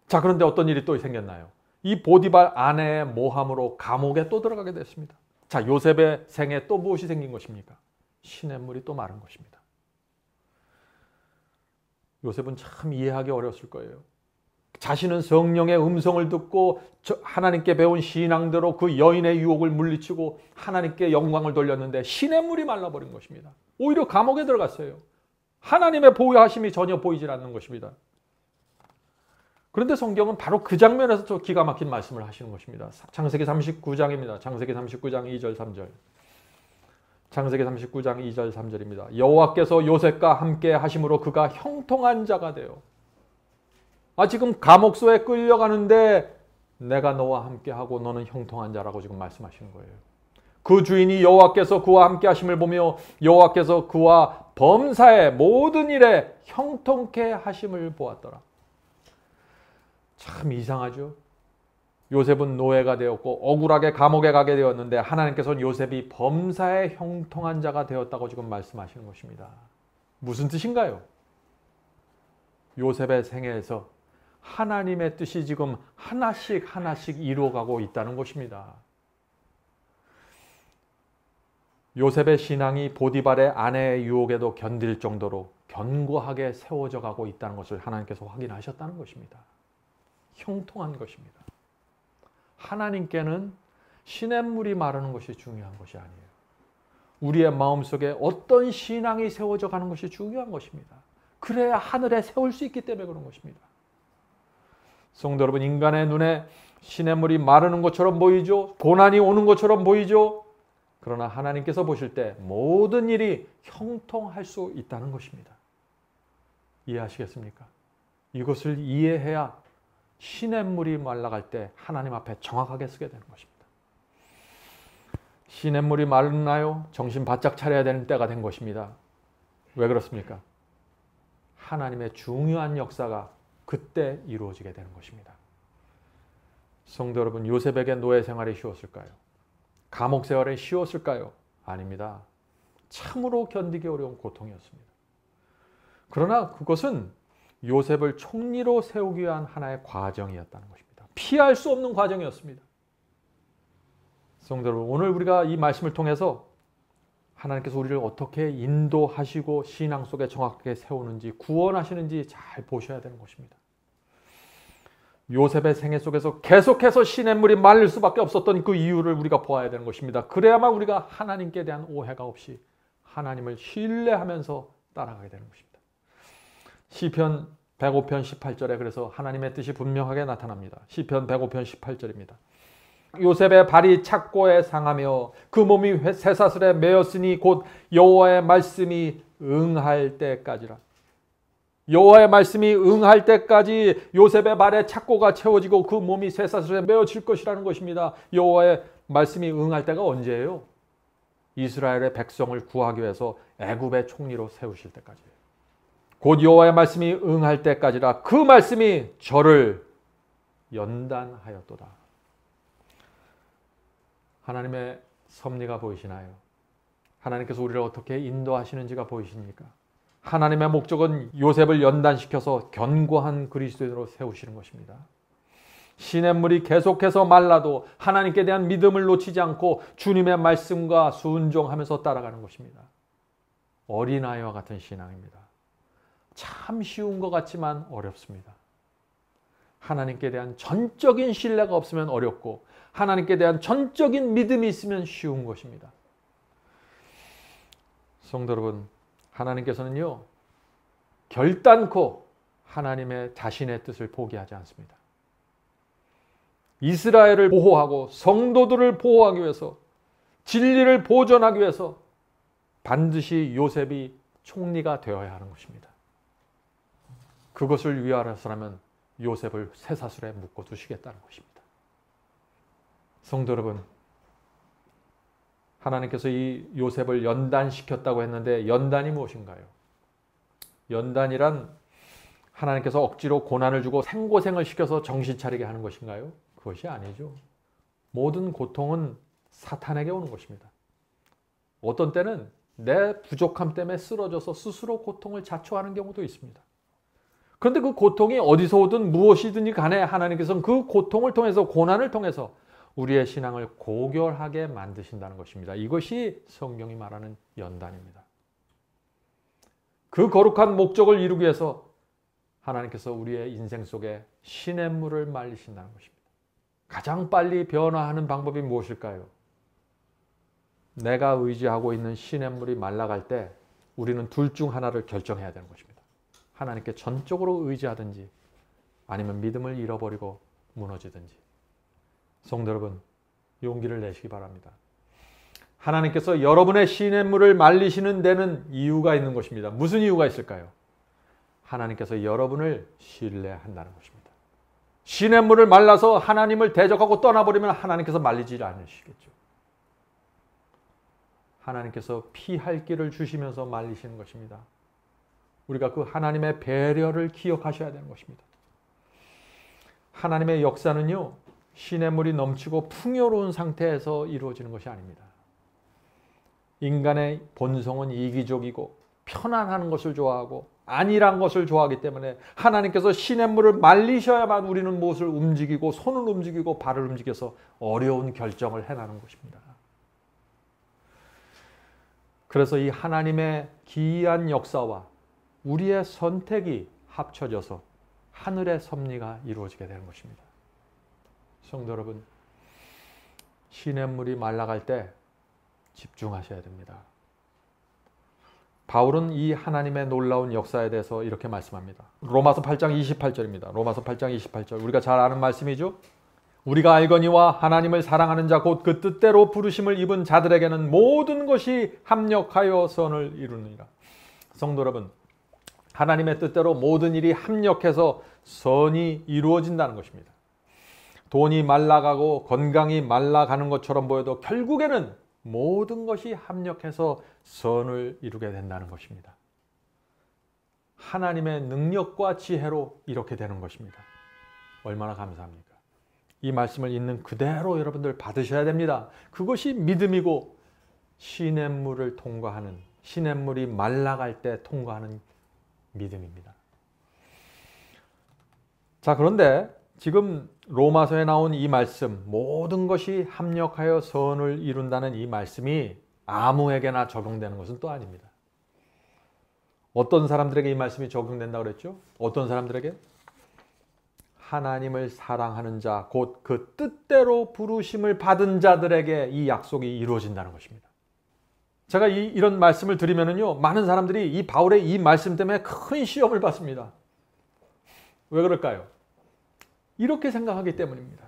자, 그런데 어떤 일이 또 생겼나요? 이 보디발 아내의 모함으로 감옥에 또 들어가게 됐습니다. 자, 요셉의 생에 또 무엇이 생긴 것입니까? 시냇물이 또 마른 것입니다. 요셉은 참 이해하기 어려웠을 거예요. 자신은 성령의 음성을 듣고 하나님께 배운 신앙대로 그 여인의 유혹을 물리치고 하나님께 영광을 돌렸는데 시냇물이 말라버린 것입니다. 오히려 감옥에 들어갔어요. 하나님의 보호하심이 전혀 보이질 않는 것입니다. 그런데 성경은 바로 그 장면에서 저 기가 막힌 말씀을 하시는 것입니다. 창세기 39장입니다. 창세기 39장 2절 3절. 창세기 39장 2절 3절입니다. 여호와께서 요셉과 함께 하심으로 그가 형통한 자가 되어. 지금 감옥소에 끌려가는데 내가 너와 함께하고 너는 형통한 자라고 지금 말씀하시는 거예요. 그 주인이 여호와께서 그와 함께 하심을 보며 여호와께서 그와 범사의 모든 일에 형통케 하심을 보았더라. 참 이상하죠. 요셉은 노예가 되었고 억울하게 감옥에 가게 되었는데 하나님께서는 요셉이 범사에 형통한 자가 되었다고 지금 말씀하시는 것입니다. 무슨 뜻인가요? 요셉의 생애에서 하나님의 뜻이 지금 하나씩 하나씩 이루어가고 있다는 것입니다. 요셉의 신앙이 보디발의 아내의 유혹에도 견딜 정도로 견고하게 세워져 가고 있다는 것을 하나님께서 확인하셨다는 것입니다. 형통한 것입니다. 하나님께는 시냇물이 마르는 것이 중요한 것이 아니에요. 우리의 마음속에 어떤 신앙이 세워져 가는 것이 중요한 것입니다. 그래야 하늘에 세울 수 있기 때문에 그런 것입니다. 성도 여러분, 인간의 눈에 시냇물이 마르는 것처럼 보이죠. 고난이 오는 것처럼 보이죠. 그러나 하나님께서 보실 때 모든 일이 형통할 수 있다는 것입니다. 이해하시겠습니까? 이것을 이해해야 시냇물이 말라갈 때 하나님 앞에 정확하게 쓰게 되는 것입니다. 시냇물이 마르나요? 정신 바짝 차려야 되는 때가 된 것입니다. 왜 그렇습니까? 하나님의 중요한 역사가 그때 이루어지게 되는 것입니다. 성도 여러분, 요셉에게 노예 생활이 쉬웠을까요? 감옥 생활이 쉬웠을까요? 아닙니다. 참으로 견디기 어려운 고통이었습니다. 그러나 그것은 요셉을 총리로 세우기 위한 하나의 과정이었다는 것입니다. 피할 수 없는 과정이었습니다. 성도 여러분, 오늘 우리가 이 말씀을 통해서 하나님께서 우리를 어떻게 인도하시고 신앙 속에 정확하게 세우는지 구원하시는지 잘 보셔야 되는 것입니다. 요셉의 생애 속에서 계속해서 시냇물이 마를 수밖에 없었던 그 이유를 우리가 보아야 되는 것입니다. 그래야만 우리가 하나님께 대한 오해가 없이 하나님을 신뢰하면서 따라가게 되는 것입니다. 시편 105편 18절에 그래서 하나님의 뜻이 분명하게 나타납니다. 시편 105편 18절입니다. 요셉의 발이 착고에 상하며 그 몸이 쇠사슬에 매였으니 곧 여호와의 말씀이 응할 때까지라. 여호와의 말씀이 응할 때까지 요셉의 발에 착고가 채워지고 그 몸이 쇠사슬에 매어질 것이라는 것입니다. 여호와의 말씀이 응할 때가 언제예요? 이스라엘의 백성을 구하기 위해서 애굽의 총리로 세우실 때까지예요. 곧 여호와의 말씀이 응할 때까지라. 그 말씀이 저를 연단하였도다. 하나님의 섭리가 보이시나요? 하나님께서 우리를 어떻게 인도하시는지가 보이십니까? 하나님의 목적은 요셉을 연단시켜서 견고한 그리스도인으로 세우시는 것입니다. 시냇물이 계속해서 말라도 하나님께 대한 믿음을 놓치지 않고 주님의 말씀과 순종하면서 따라가는 것입니다. 어린아이와 같은 신앙입니다. 참 쉬운 것 같지만 어렵습니다. 하나님께 대한 전적인 신뢰가 없으면 어렵고 하나님께 대한 전적인 믿음이 있으면 쉬운 것입니다. 성도 여러분, 하나님께서는요, 결단코 하나님의 자신의 뜻을 포기하지 않습니다. 이스라엘을 보호하고 성도들을 보호하기 위해서, 진리를 보존하기 위해서 반드시 요셉이 총리가 되어야 하는 것입니다. 그것을 위하여서라면 요셉을 쇠사슬에 묶어 두시겠다는 것입니다. 성도 여러분, 하나님께서 이 요셉을 연단시켰다고 했는데 연단이 무엇인가요? 연단이란 하나님께서 억지로 고난을 주고 생고생을 시켜서 정신 차리게 하는 것인가요? 그것이 아니죠. 모든 고통은 사탄에게 오는 것입니다. 어떤 때는 내 부족함 때문에 쓰러져서 스스로 고통을 자초하는 경우도 있습니다. 그런데 그 고통이 어디서 오든 무엇이든지 간에 하나님께서는 그 고통을 통해서, 고난을 통해서 우리의 신앙을 고결하게 만드신다는 것입니다. 이것이 성경이 말하는 연단입니다. 그 거룩한 목적을 이루기 위해서 하나님께서 우리의 인생 속에 시냇물을 말리신다는 것입니다. 가장 빨리 변화하는 방법이 무엇일까요? 내가 의지하고 있는 시냇물이 말라갈 때 우리는 둘 중 하나를 결정해야 되는 것입니다. 하나님께 전적으로 의지하든지 아니면 믿음을 잃어버리고 무너지든지. 성도 여러분, 용기를 내시기 바랍니다. 하나님께서 여러분의 시냇물을 말리시는 데는 이유가 있는 것입니다. 무슨 이유가 있을까요? 하나님께서 여러분을 신뢰한다는 것입니다. 시냇물을 말라서 하나님을 대적하고 떠나버리면 하나님께서 말리지 않으시겠죠. 하나님께서 피할 길을 주시면서 말리시는 것입니다. 우리가 그 하나님의 배려를 기억하셔야 되는 것입니다. 하나님의 역사는요, 시냇물이 넘치고 풍요로운 상태에서 이루어지는 것이 아닙니다. 인간의 본성은 이기적이고 편안한 것을 좋아하고 안일한 것을 좋아하기 때문에 하나님께서 시냇물을 말리셔야만 우리는 무엇을 움직이고 손을 움직이고 발을 움직여서 어려운 결정을 해나가는 것입니다. 그래서 이 하나님의 기이한 역사와 우리의 선택이 합쳐져서 하늘의 섭리가 이루어지게 되는 것입니다. 성도 여러분, 시냇물이 말라갈 때 집중하셔야 됩니다. 바울은 이 하나님의 놀라운 역사에 대해서 이렇게 말씀합니다. 로마서 8장 28절입니다. 로마서 8장 28절. 우리가 잘 아는 말씀이죠. 우리가 알거니와 하나님을 사랑하는 자 곧 그 뜻대로 부르심을 입은 자들에게는 모든 것이 합력하여 선을 이루느니라. 성도 여러분, 하나님의 뜻대로 모든 일이 합력해서 선이 이루어진다는 것입니다. 돈이 말라가고 건강이 말라가는 것처럼 보여도 결국에는 모든 것이 합력해서 선을 이루게 된다는 것입니다. 하나님의 능력과 지혜로 이렇게 되는 것입니다. 얼마나 감사합니까? 이 말씀을 있는 그대로 여러분들 받으셔야 됩니다. 그것이 믿음이고 시냇물을 통과하는, 시냇물이 말라갈 때 통과하는 믿음입니다. 자, 그런데 지금 로마서에 나온 이 말씀, 모든 것이 합력하여 선을 이룬다는 이 말씀이 아무에게나 적용되는 것은 또 아닙니다. 어떤 사람들에게 이 말씀이 적용된다고 그랬죠? 어떤 사람들에게? 하나님을 사랑하는 자, 곧 그 뜻대로 부르심을 받은 자들에게 이 약속이 이루어진다는 것입니다. 제가 이런 말씀을 드리면은요, 많은 사람들이 이 바울의 이 말씀 때문에 큰 시험을 받습니다. 왜 그럴까요? 이렇게 생각하기 때문입니다.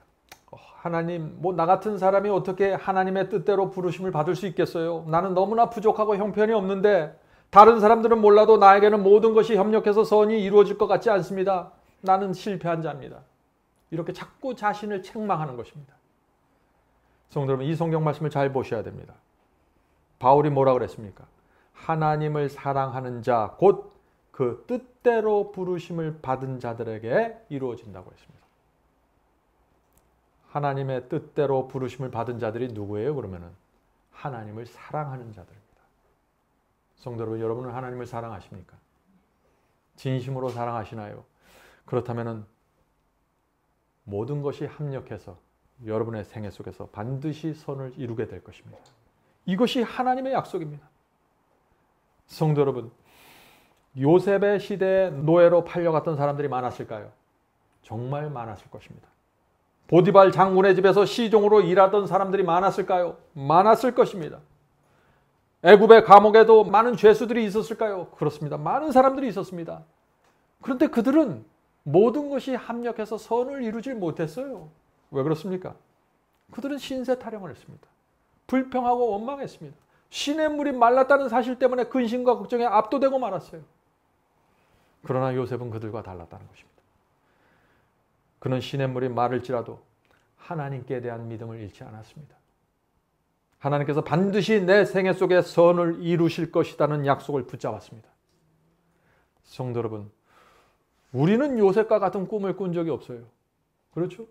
하나님, 나 같은 사람이 어떻게 하나님의 뜻대로 부르심을 받을 수 있겠어요? 나는 너무나 부족하고 형편이 없는데 다른 사람들은 몰라도 나에게는 모든 것이 협력해서 선이 이루어질 것 같지 않습니다. 나는 실패한 자입니다. 이렇게 자꾸 자신을 책망하는 것입니다. 성도 여러분, 이 성경 말씀을 잘 보셔야 됩니다. 바울이 뭐라 그랬습니까? 하나님을 사랑하는 자, 곧 그 뜻대로 부르심을 받은 자들에게 이루어진다고 했습니다. 하나님의 뜻대로 부르심을 받은 자들이 누구예요? 그러면은 하나님을 사랑하는 자들입니다. 성도 여러분, 여러분은 하나님을 사랑하십니까? 진심으로 사랑하시나요? 그렇다면은 모든 것이 합력해서 여러분의 생애 속에서 반드시 선을 이루게 될 것입니다. 이것이 하나님의 약속입니다. 성도 여러분, 요셉의 시대에 노예로 팔려갔던 사람들이 많았을까요? 정말 많았을 것입니다. 보디발 장군의 집에서 시종으로 일하던 사람들이 많았을까요? 많았을 것입니다. 애굽의 감옥에도 많은 죄수들이 있었을까요? 그렇습니다. 많은 사람들이 있었습니다. 그런데 그들은 모든 것이 합력해서 선을 이루질 못했어요. 왜 그렇습니까? 그들은 신세 타령을 했습니다. 불평하고 원망했습니다. 시냇물이 말랐다는 사실 때문에 근심과 걱정에 압도되고 말았어요. 그러나 요셉은 그들과 달랐다는 것입니다. 그는 시냇물이 마를지라도 하나님께 대한 믿음을 잃지 않았습니다. 하나님께서 반드시 내 생애 속에 선을 이루실 것이라는 약속을 붙잡았습니다. 성도 여러분, 우리는 요셉과 같은 꿈을 꾼 적이 없어요. 그렇죠?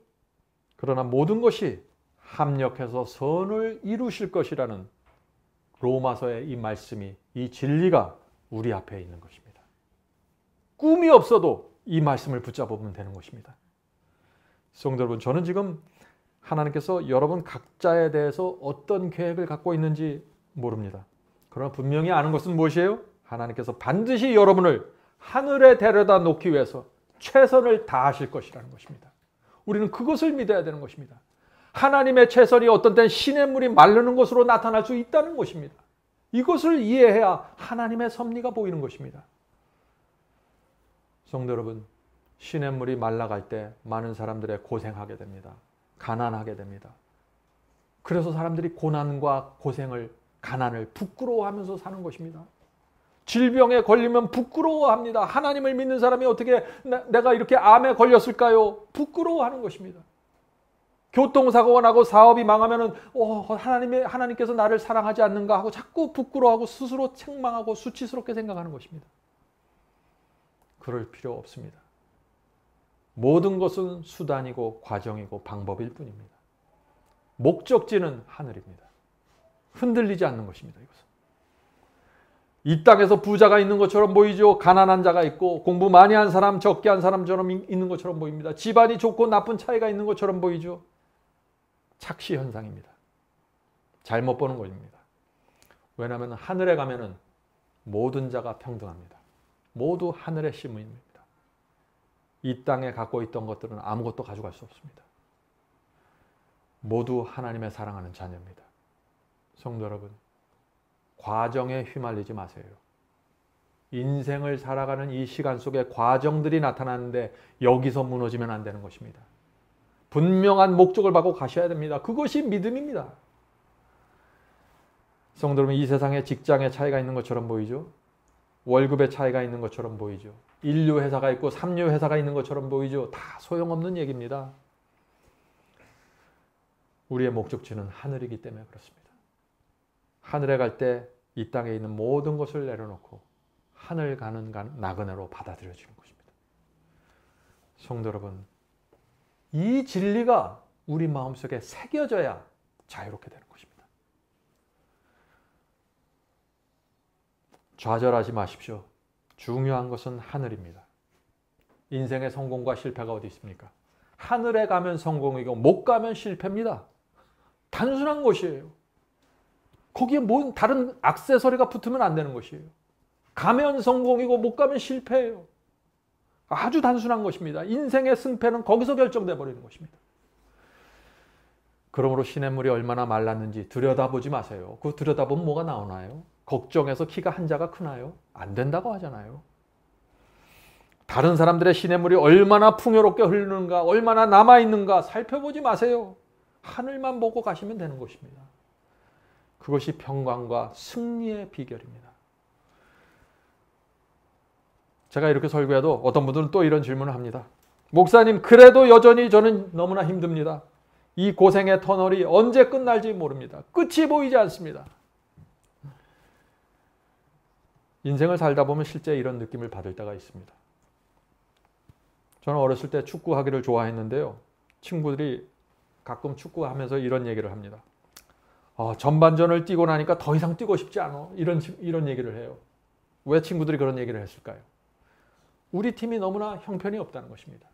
그러나 모든 것이 합력해서 선을 이루실 것이라는 로마서의 이 말씀이, 이 진리가 우리 앞에 있는 것입니다. 꿈이 없어도 이 말씀을 붙잡으면 되는 것입니다. 성도 여러분, 저는 지금 하나님께서 여러분 각자에 대해서 어떤 계획을 갖고 있는지 모릅니다. 그러나 분명히 아는 것은 무엇이에요? 하나님께서 반드시 여러분을 하늘에 데려다 놓기 위해서 최선을 다하실 것이라는 것입니다. 우리는 그것을 믿어야 되는 것입니다. 하나님의 최선이 어떤 때는 시냇물이 마르는 것으로 나타날 수 있다는 것입니다. 이것을 이해해야 하나님의 섭리가 보이는 것입니다. 성도 여러분, 시냇물이 말라갈 때 많은 사람들이 고생하게 됩니다. 가난하게 됩니다. 그래서 사람들이 고난과 고생을, 가난을 부끄러워하면서 사는 것입니다. 질병에 걸리면 부끄러워합니다. 하나님을 믿는 사람이 어떻게 내가 이렇게 암에 걸렸을까요? 부끄러워하는 것입니다. 교통사고가 나고 사업이 망하면은 하나님께서 나를 사랑하지 않는가 하고 자꾸 부끄러워하고 스스로 책망하고 수치스럽게 생각하는 것입니다. 그럴 필요 없습니다. 모든 것은 수단이고 과정이고 방법일 뿐입니다. 목적지는 하늘입니다. 흔들리지 않는 것입니다. 이것은. 이 땅에서 부자가 있는 것처럼 보이죠. 가난한 자가 있고 공부 많이 한 사람, 적게 한 사람처럼 있는 것처럼 보입니다. 집안이 좋고 나쁜 차이가 있는 것처럼 보이죠. 착시 현상입니다. 잘못 보는 것입니다. 왜냐하면 하늘에 가면은 모든 자가 평등합니다. 모두 하늘의 시민입니다. 이 땅에 갖고 있던 것들은 아무것도 가져갈 수 없습니다. 모두 하나님의 사랑하는 자녀입니다. 성도 여러분, 과정에 휘말리지 마세요. 인생을 살아가는 이 시간 속에 과정들이 나타나는데 여기서 무너지면 안 되는 것입니다. 분명한 목적을 받고 가셔야 됩니다. 그것이 믿음입니다. 성도 여러분, 이 세상에 직장의 차이가 있는 것처럼 보이죠? 월급의 차이가 있는 것처럼 보이죠? 인류 회사가 있고 삼류 회사가 있는 것처럼 보이죠? 다 소용없는 얘기입니다. 우리의 목적지는 하늘이기 때문에 그렇습니다. 하늘에 갈 때 이 땅에 있는 모든 것을 내려놓고 하늘 가는 나그네로 받아들여지는 것입니다. 성도 여러분, 이 진리가 우리 마음속에 새겨져야 자유롭게 되는 것입니다. 좌절하지 마십시오. 중요한 것은 하늘입니다. 인생의 성공과 실패가 어디 있습니까? 하늘에 가면 성공이고 못 가면 실패입니다. 단순한 것이에요. 거기에 뭔 다른 액세서리가 붙으면 안 되는 것이에요. 가면 성공이고 못 가면 실패예요. 아주 단순한 것입니다. 인생의 승패는 거기서 결정돼 버리는 것입니다. 그러므로 시냇물이 얼마나 말랐는지 들여다보지 마세요. 그거 들여다보면 뭐가 나오나요? 걱정해서 키가 한자가 크나요? 안 된다고 하잖아요. 다른 사람들의 시냇물이 얼마나 풍요롭게 흐르는가, 얼마나 남아있는가 살펴보지 마세요. 하늘만 보고 가시면 되는 것입니다. 그것이 평강과 승리의 비결입니다. 제가 이렇게 설교해도 어떤 분들은 또 이런 질문을 합니다. 목사님, 그래도 여전히 저는 너무나 힘듭니다. 이 고생의 터널이 언제 끝날지 모릅니다. 끝이 보이지 않습니다. 인생을 살다 보면 실제 이런 느낌을 받을 때가 있습니다. 저는 어렸을 때 축구하기를 좋아했는데요. 친구들이 가끔 축구하면서 이런 얘기를 합니다. 전반전을 뛰고 나니까 더 이상 뛰고 싶지 않아. 이런 얘기를 해요. 왜 친구들이 그런 얘기를 했을까요? 우리 팀이 너무나 형편이 없다는 것입니다.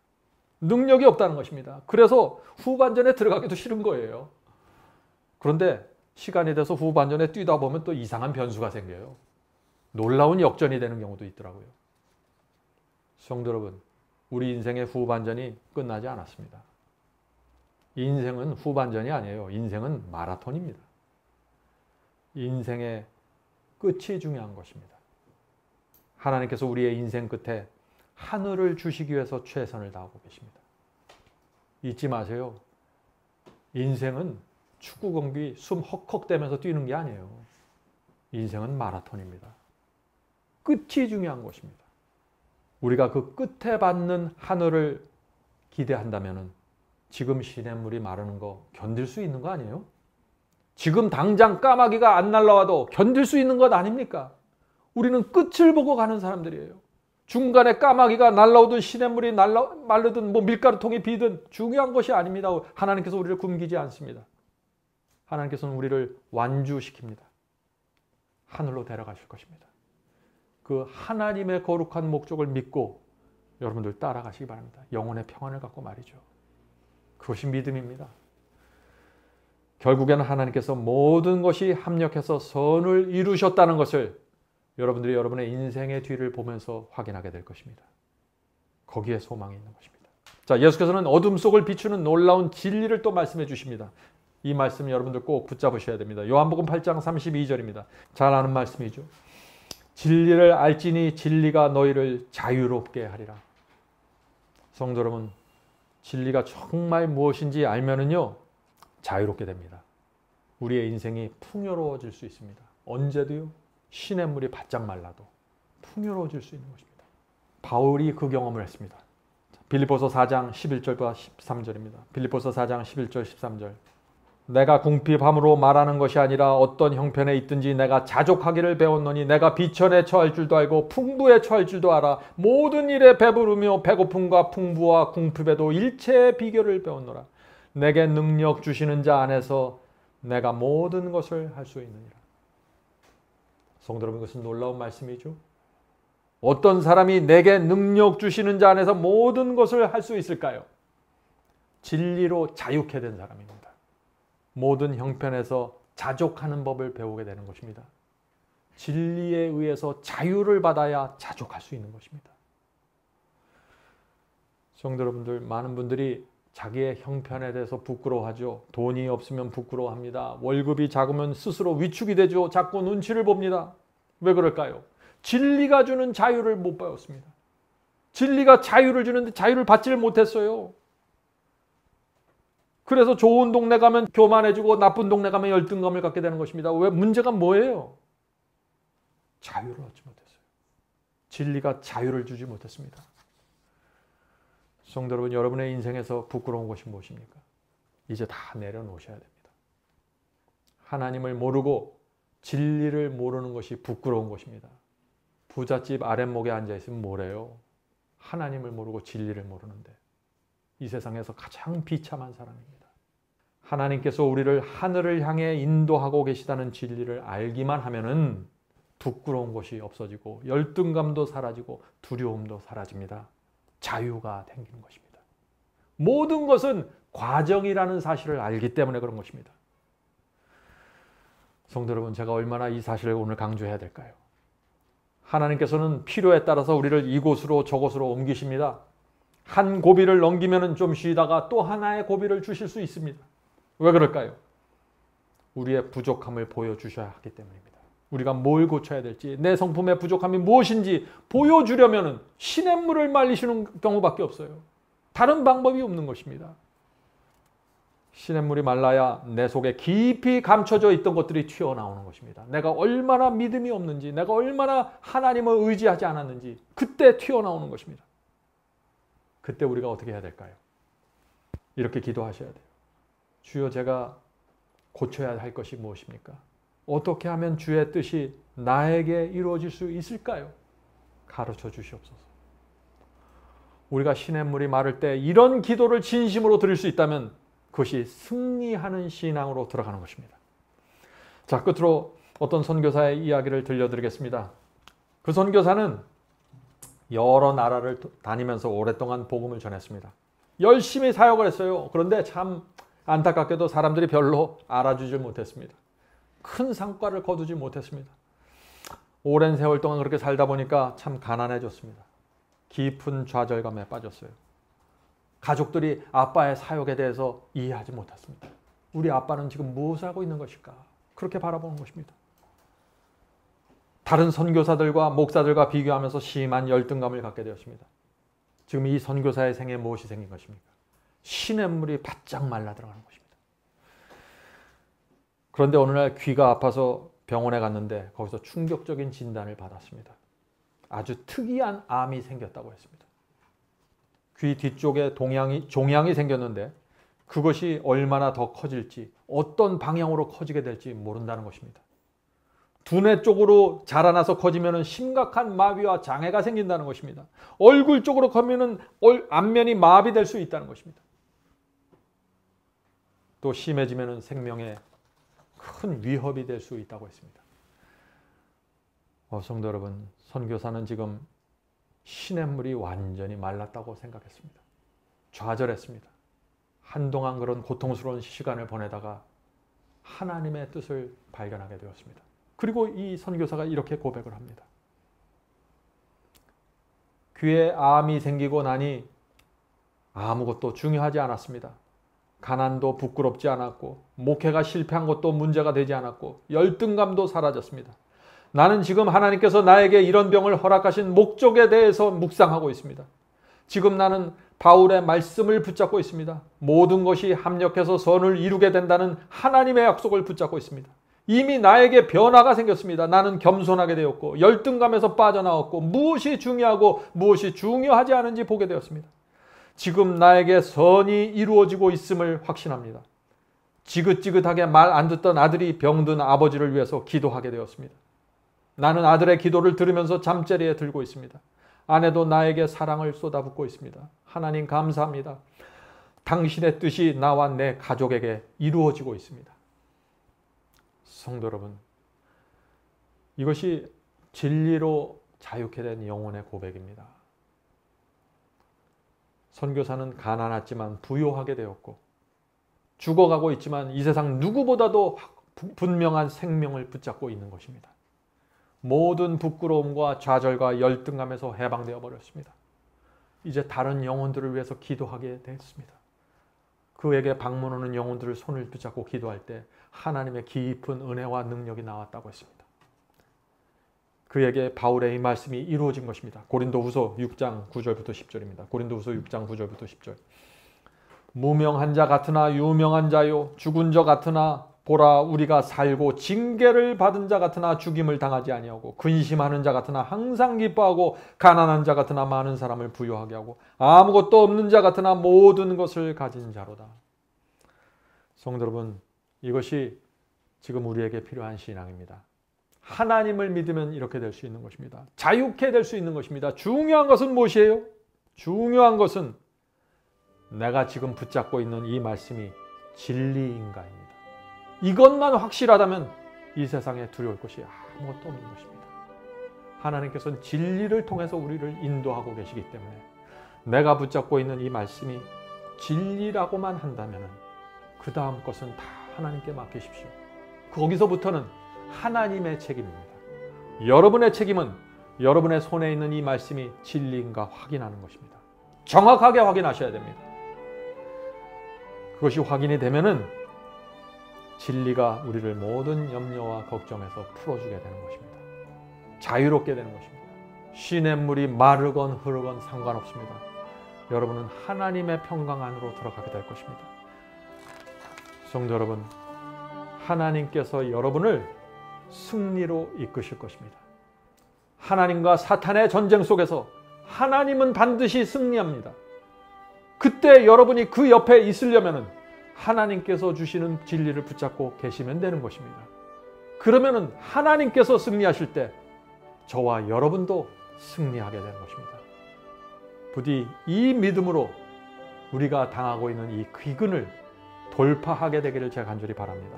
능력이 없다는 것입니다. 그래서 후반전에 들어가기도 싫은 거예요. 그런데 시간이 돼서 후반전에 뛰다 보면 또 이상한 변수가 생겨요. 놀라운 역전이 되는 경우도 있더라고요. 성도 여러분, 우리 인생의 후반전이 끝나지 않았습니다. 인생은 후반전이 아니에요. 인생은 마라톤입니다. 인생의 끝이 중요한 것입니다. 하나님께서 우리의 인생 끝에 하늘을 주시기 위해서 최선을 다하고 계십니다. 잊지 마세요. 인생은 축구 경기 숨 헉헉대면서 뛰는 게 아니에요. 인생은 마라톤입니다. 끝이 중요한 것입니다. 우리가 그 끝에 받는 하늘을 기대한다면 지금 시냇물이 마르는 거 견딜 수 있는 거 아니에요? 지금 당장 까마귀가 안 날라와도 견딜 수 있는 것 아닙니까? 우리는 끝을 보고 가는 사람들이에요. 중간에 까마귀가 날라오든 시냇물이 마르든 뭐 밀가루통이 비든 중요한 것이 아닙니다. 하나님께서 우리를 굶기지 않습니다. 하나님께서는 우리를 완주시킵니다. 하늘로 데려가실 것입니다. 그 하나님의 거룩한 목적을 믿고 여러분들 따라가시기 바랍니다. 영혼의 평안을 갖고 말이죠. 그것이 믿음입니다. 결국에는 하나님께서 모든 것이 합력해서 선을 이루셨다는 것을 여러분들이 여러분의 인생의 뒤를 보면서 확인하게 될 것입니다. 거기에 소망이 있는 것입니다. 자, 예수께서는 어둠 속을 비추는 놀라운 진리를 또 말씀해 주십니다. 이 말씀 여러분들 꼭 붙잡으셔야 됩니다. 요한복음 8장 32절입니다. 잘 아는 말씀이죠. 진리를 알지니 진리가 너희를 자유롭게 하리라. 성도 여러분, 진리가 정말 무엇인지 알면은요, 자유롭게 됩니다. 우리의 인생이 풍요로워질 수 있습니다. 언제도요, 시냇물이 바짝 말라도 풍요로워질 수 있는 것입니다. 바울이 그 경험을 했습니다. 빌립보서 4장 11절과 13절입니다. 빌립보서 4장 11절 13절. 내가 궁핍함으로 말하는 것이 아니라 어떤 형편에 있든지 내가 자족하기를 배웠노니 내가 비천에 처할 줄도 알고 풍부에 처할 줄도 알아. 모든 일에 배부르며 배고픔과 풍부와 궁핍에도 일체의 비결을 배웠노라. 내게 능력 주시는 자 안에서 내가 모든 것을 할 수 있느니라. 성도 여러분, 이것은 놀라운 말씀이죠. 어떤 사람이 내게 능력 주시는 자 안에서 모든 것을 할 수 있을까요? 진리로 자유케 된 사람입니다. 모든 형편에서 자족하는 법을 배우게 되는 것입니다. 진리에 의해서 자유를 받아야 자족할 수 있는 것입니다. 성도 여러분들, 많은 분들이 자기의 형편에 대해서 부끄러워하죠. 돈이 없으면 부끄러워합니다. 월급이 작으면 스스로 위축이 되죠. 자꾸 눈치를 봅니다. 왜 그럴까요? 진리가 주는 자유를 못 배웠습니다. 진리가 자유를 주는데 자유를 받지를 못했어요. 그래서 좋은 동네 가면 교만해지고 나쁜 동네 가면 열등감을 갖게 되는 것입니다. 왜? 문제가 뭐예요? 자유를 얻지 못했어요. 진리가 자유를 주지 못했습니다. 성도 여러분, 여러분의 인생에서 부끄러운 것이 무엇입니까? 이제 다 내려놓으셔야 됩니다. 하나님을 모르고 진리를 모르는 것이 부끄러운 것입니다. 부잣집 아랫목에 앉아있으면 뭐래요? 하나님을 모르고 진리를 모르는데 이 세상에서 가장 비참한 사람입니다. 하나님께서 우리를 하늘을 향해 인도하고 계시다는 진리를 알기만 하면은 부끄러운 것이 없어지고 열등감도 사라지고 두려움도 사라집니다. 자유가 생기는 것입니다. 모든 것은 과정이라는 사실을 알기 때문에 그런 것입니다. 성도 여러분, 제가 얼마나 이 사실을 오늘 강조해야 될까요? 하나님께서는 필요에 따라서 우리를 이곳으로 저곳으로 옮기십니다. 한 고비를 넘기면 좀 쉬다가 또 하나의 고비를 주실 수 있습니다. 왜 그럴까요? 우리의 부족함을 보여주셔야 하기 때문입니다. 우리가 뭘 고쳐야 될지, 내 성품의 부족함이 무엇인지 보여주려면 시냇물을 말리시는 경우밖에 없어요. 다른 방법이 없는 것입니다. 시냇물이 말라야 내 속에 깊이 감춰져 있던 것들이 튀어나오는 것입니다. 내가 얼마나 믿음이 없는지, 내가 얼마나 하나님을 의지하지 않았는지 그때 튀어나오는 것입니다. 그때 우리가 어떻게 해야 될까요? 이렇게 기도하셔야 돼요. 주여, 제가 고쳐야 할 것이 무엇입니까? 어떻게 하면 주의 뜻이 나에게 이루어질 수 있을까요? 가르쳐 주시옵소서. 우리가 시냇물이 마를 때 이런 기도를 진심으로 드릴 수 있다면 그것이 승리하는 신앙으로 들어가는 것입니다. 자, 끝으로 어떤 선교사의 이야기를 들려드리겠습니다. 그 선교사는 여러 나라를 다니면서 오랫동안 복음을 전했습니다. 열심히 사역을 했어요. 그런데 참 안타깝게도 사람들이 별로 알아주질 못했습니다. 큰 성과를 거두지 못했습니다. 오랜 세월 동안 그렇게 살다 보니까 참 가난해졌습니다. 깊은 좌절감에 빠졌어요. 가족들이 아빠의 사역에 대해서 이해하지 못했습니다. 우리 아빠는 지금 무엇을 하고 있는 것일까? 그렇게 바라보는 것입니다. 다른 선교사들과 목사들과 비교하면서 심한 열등감을 갖게 되었습니다. 지금 이 선교사의 생에 무엇이 생긴 것입니까? 시냇물이 바짝 말라 들어가는 것입니다. 그런데 어느 날 귀가 아파서 병원에 갔는데 거기서 충격적인 진단을 받았습니다. 아주 특이한 암이 생겼다고 했습니다. 귀 뒤쪽에 종양이 생겼는데 그것이 얼마나 더 커질지, 어떤 방향으로 커지게 될지 모른다는 것입니다. 두뇌 쪽으로 자라나서 커지면 심각한 마비와 장애가 생긴다는 것입니다. 얼굴 쪽으로 커지면 안면이 마비될 수 있다는 것입니다. 또 심해지면 생명에 큰 위협이 될 수 있다고 했습니다. 성도 여러분, 선교사는 지금 시냇물이 완전히 말랐다고 생각했습니다. 좌절했습니다. 한동안 그런 고통스러운 시간을 보내다가 하나님의 뜻을 발견하게 되었습니다. 그리고 이 선교사가 이렇게 고백을 합니다. 귀에 암이 생기고 나니 아무것도 중요하지 않았습니다. 가난도 부끄럽지 않았고 목회가 실패한 것도 문제가 되지 않았고 열등감도 사라졌습니다. 나는 지금 하나님께서 나에게 이런 병을 허락하신 목적에 대해서 묵상하고 있습니다. 지금 나는 바울의 말씀을 붙잡고 있습니다. 모든 것이 합력해서 선을 이루게 된다는 하나님의 약속을 붙잡고 있습니다. 이미 나에게 변화가 생겼습니다. 나는 겸손하게 되었고 열등감에서 빠져나왔고 무엇이 중요하고 무엇이 중요하지 않은지 보게 되었습니다. 지금 나에게 선이 이루어지고 있음을 확신합니다. 지긋지긋하게 말 안 듣던 아들이 병든 아버지를 위해서 기도하게 되었습니다. 나는 아들의 기도를 들으면서 잠자리에 들고 있습니다. 아내도 나에게 사랑을 쏟아붓고 있습니다. 하나님 감사합니다. 당신의 뜻이 나와 내 가족에게 이루어지고 있습니다. 성도 여러분, 이것이 진리로 자유케 된 영혼의 고백입니다. 선교사는 가난했지만 부요하게 되었고 죽어가고 있지만 이 세상 누구보다도 분명한 생명을 붙잡고 있는 것입니다. 모든 부끄러움과 좌절과 열등감에서 해방되어 버렸습니다. 이제 다른 영혼들을 위해서 기도하게 됐습니다. 그에게 방문 오는 영혼들을 손을 붙잡고 기도할 때 하나님의 깊은 은혜와 능력이 나왔다고 했습니다. 그에게 바울의 이 말씀이 이루어진 것입니다. 고린도후서 6장 9절부터 10절입니다. 고린도후서 6장 9절부터 10절. 무명한 자 같으나 유명한 자요, 죽은 자 같으나 보라 우리가 살고 징계를 받은 자 같으나 죽임을 당하지 아니하고 근심하는 자 같으나 항상 기뻐하고 가난한 자 같으나 많은 사람을 부유하게 하고 아무것도 없는 자 같으나 모든 것을 가진 자로다. 성도 여러분, 이것이 지금 우리에게 필요한 신앙입니다. 하나님을 믿으면 이렇게 될 수 있는 것입니다. 자유케 될 수 있는 것입니다. 중요한 것은 무엇이에요? 중요한 것은 내가 지금 붙잡고 있는 이 말씀이 진리인가입니다. 이것만 확실하다면 이 세상에 두려울 것이 아무것도 없는 것입니다. 하나님께서는 진리를 통해서 우리를 인도하고 계시기 때문에 내가 붙잡고 있는 이 말씀이 진리라고만 한다면 그 다음 것은 다 하나님께 맡기십시오. 거기서부터는 하나님의 책임입니다. 여러분의 책임은 여러분의 손에 있는 이 말씀이 진리인가 확인하는 것입니다. 정확하게 확인하셔야 됩니다. 그것이 확인이 되면은 진리가 우리를 모든 염려와 걱정에서 풀어주게 되는 것입니다. 자유롭게 되는 것입니다. 시냇물이 마르건 흐르건 상관없습니다. 여러분은 하나님의 평강 안으로 들어가게 될 것입니다. 성도 여러분, 하나님께서 여러분을 승리로 이끄실 것입니다. 하나님과 사탄의 전쟁 속에서 하나님은 반드시 승리합니다. 그때 여러분이 그 옆에 있으려면 하나님께서 주시는 진리를 붙잡고 계시면 되는 것입니다. 그러면 하나님께서 승리하실 때 저와 여러분도 승리하게 되는 것입니다. 부디 이 믿음으로 우리가 당하고 있는 이 귀근을 돌파하게 되기를 제가 간절히 바랍니다.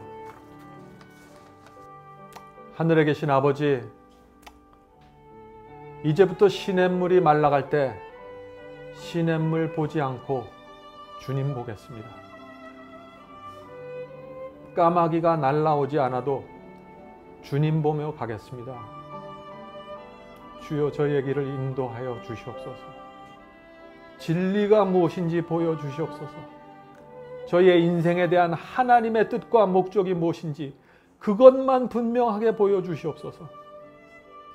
하늘에 계신 아버지, 이제부터 시냇물이 말라갈 때 시냇물 보지 않고 주님 보겠습니다. 까마귀가 날아오지 않아도 주님 보며 가겠습니다. 주여, 저희의 길을 인도하여 주시옵소서. 진리가 무엇인지 보여주시옵소서. 저희의 인생에 대한 하나님의 뜻과 목적이 무엇인지 그것만 분명하게 보여주시옵소서.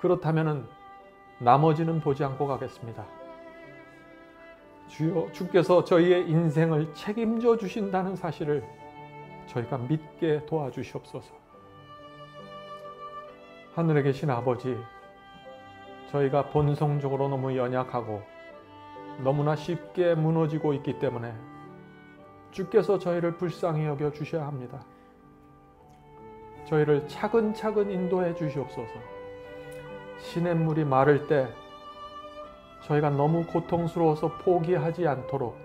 그렇다면 나머지는 보지 않고 가겠습니다. 주여, 주께서 저희의 인생을 책임져 주신다는 사실을 저희가 믿게 도와주시옵소서. 하늘에 계신 아버지, 저희가 본성적으로 너무 연약하고 너무나 쉽게 무너지고 있기 때문에 주께서 저희를 불쌍히 여겨 주셔야 합니다. 저희를 차근차근 인도해 주시옵소서. 시냇물이 마를 때 저희가 너무 고통스러워서 포기하지 않도록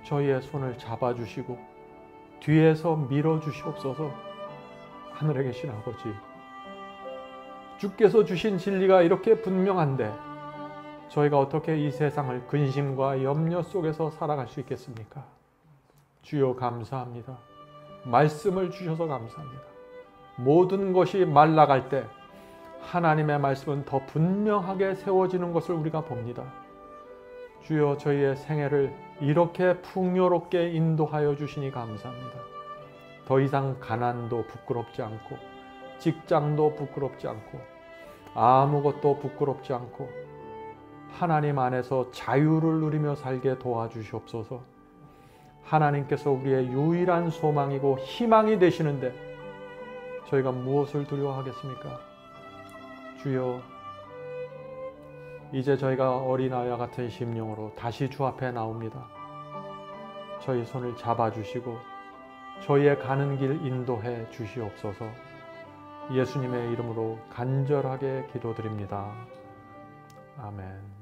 저희의 손을 잡아주시고 뒤에서 밀어주시옵소서. 하늘에 계신 아버지, 주께서 주신 진리가 이렇게 분명한데 저희가 어떻게 이 세상을 근심과 염려 속에서 살아갈 수 있겠습니까? 주여 감사합니다. 말씀을 주셔서 감사합니다. 모든 것이 말라갈 때 하나님의 말씀은 더 분명하게 세워지는 것을 우리가 봅니다. 주여 저희의 생애를 이렇게 풍요롭게 인도하여 주시니 감사합니다. 더 이상 가난도 부끄럽지 않고 직장도 부끄럽지 않고 아무것도 부끄럽지 않고 하나님 안에서 자유를 누리며 살게 도와주시옵소서. 하나님께서 우리의 유일한 소망이고 희망이 되시는데 저희가 무엇을 두려워하겠습니까? 주여, 이제 저희가 어린아이와 같은 심령으로 다시 주 앞에 나옵니다. 저희 손을 잡아주시고 저희의 가는 길 인도해 주시옵소서. 예수님의 이름으로 간절하게 기도드립니다. 아멘.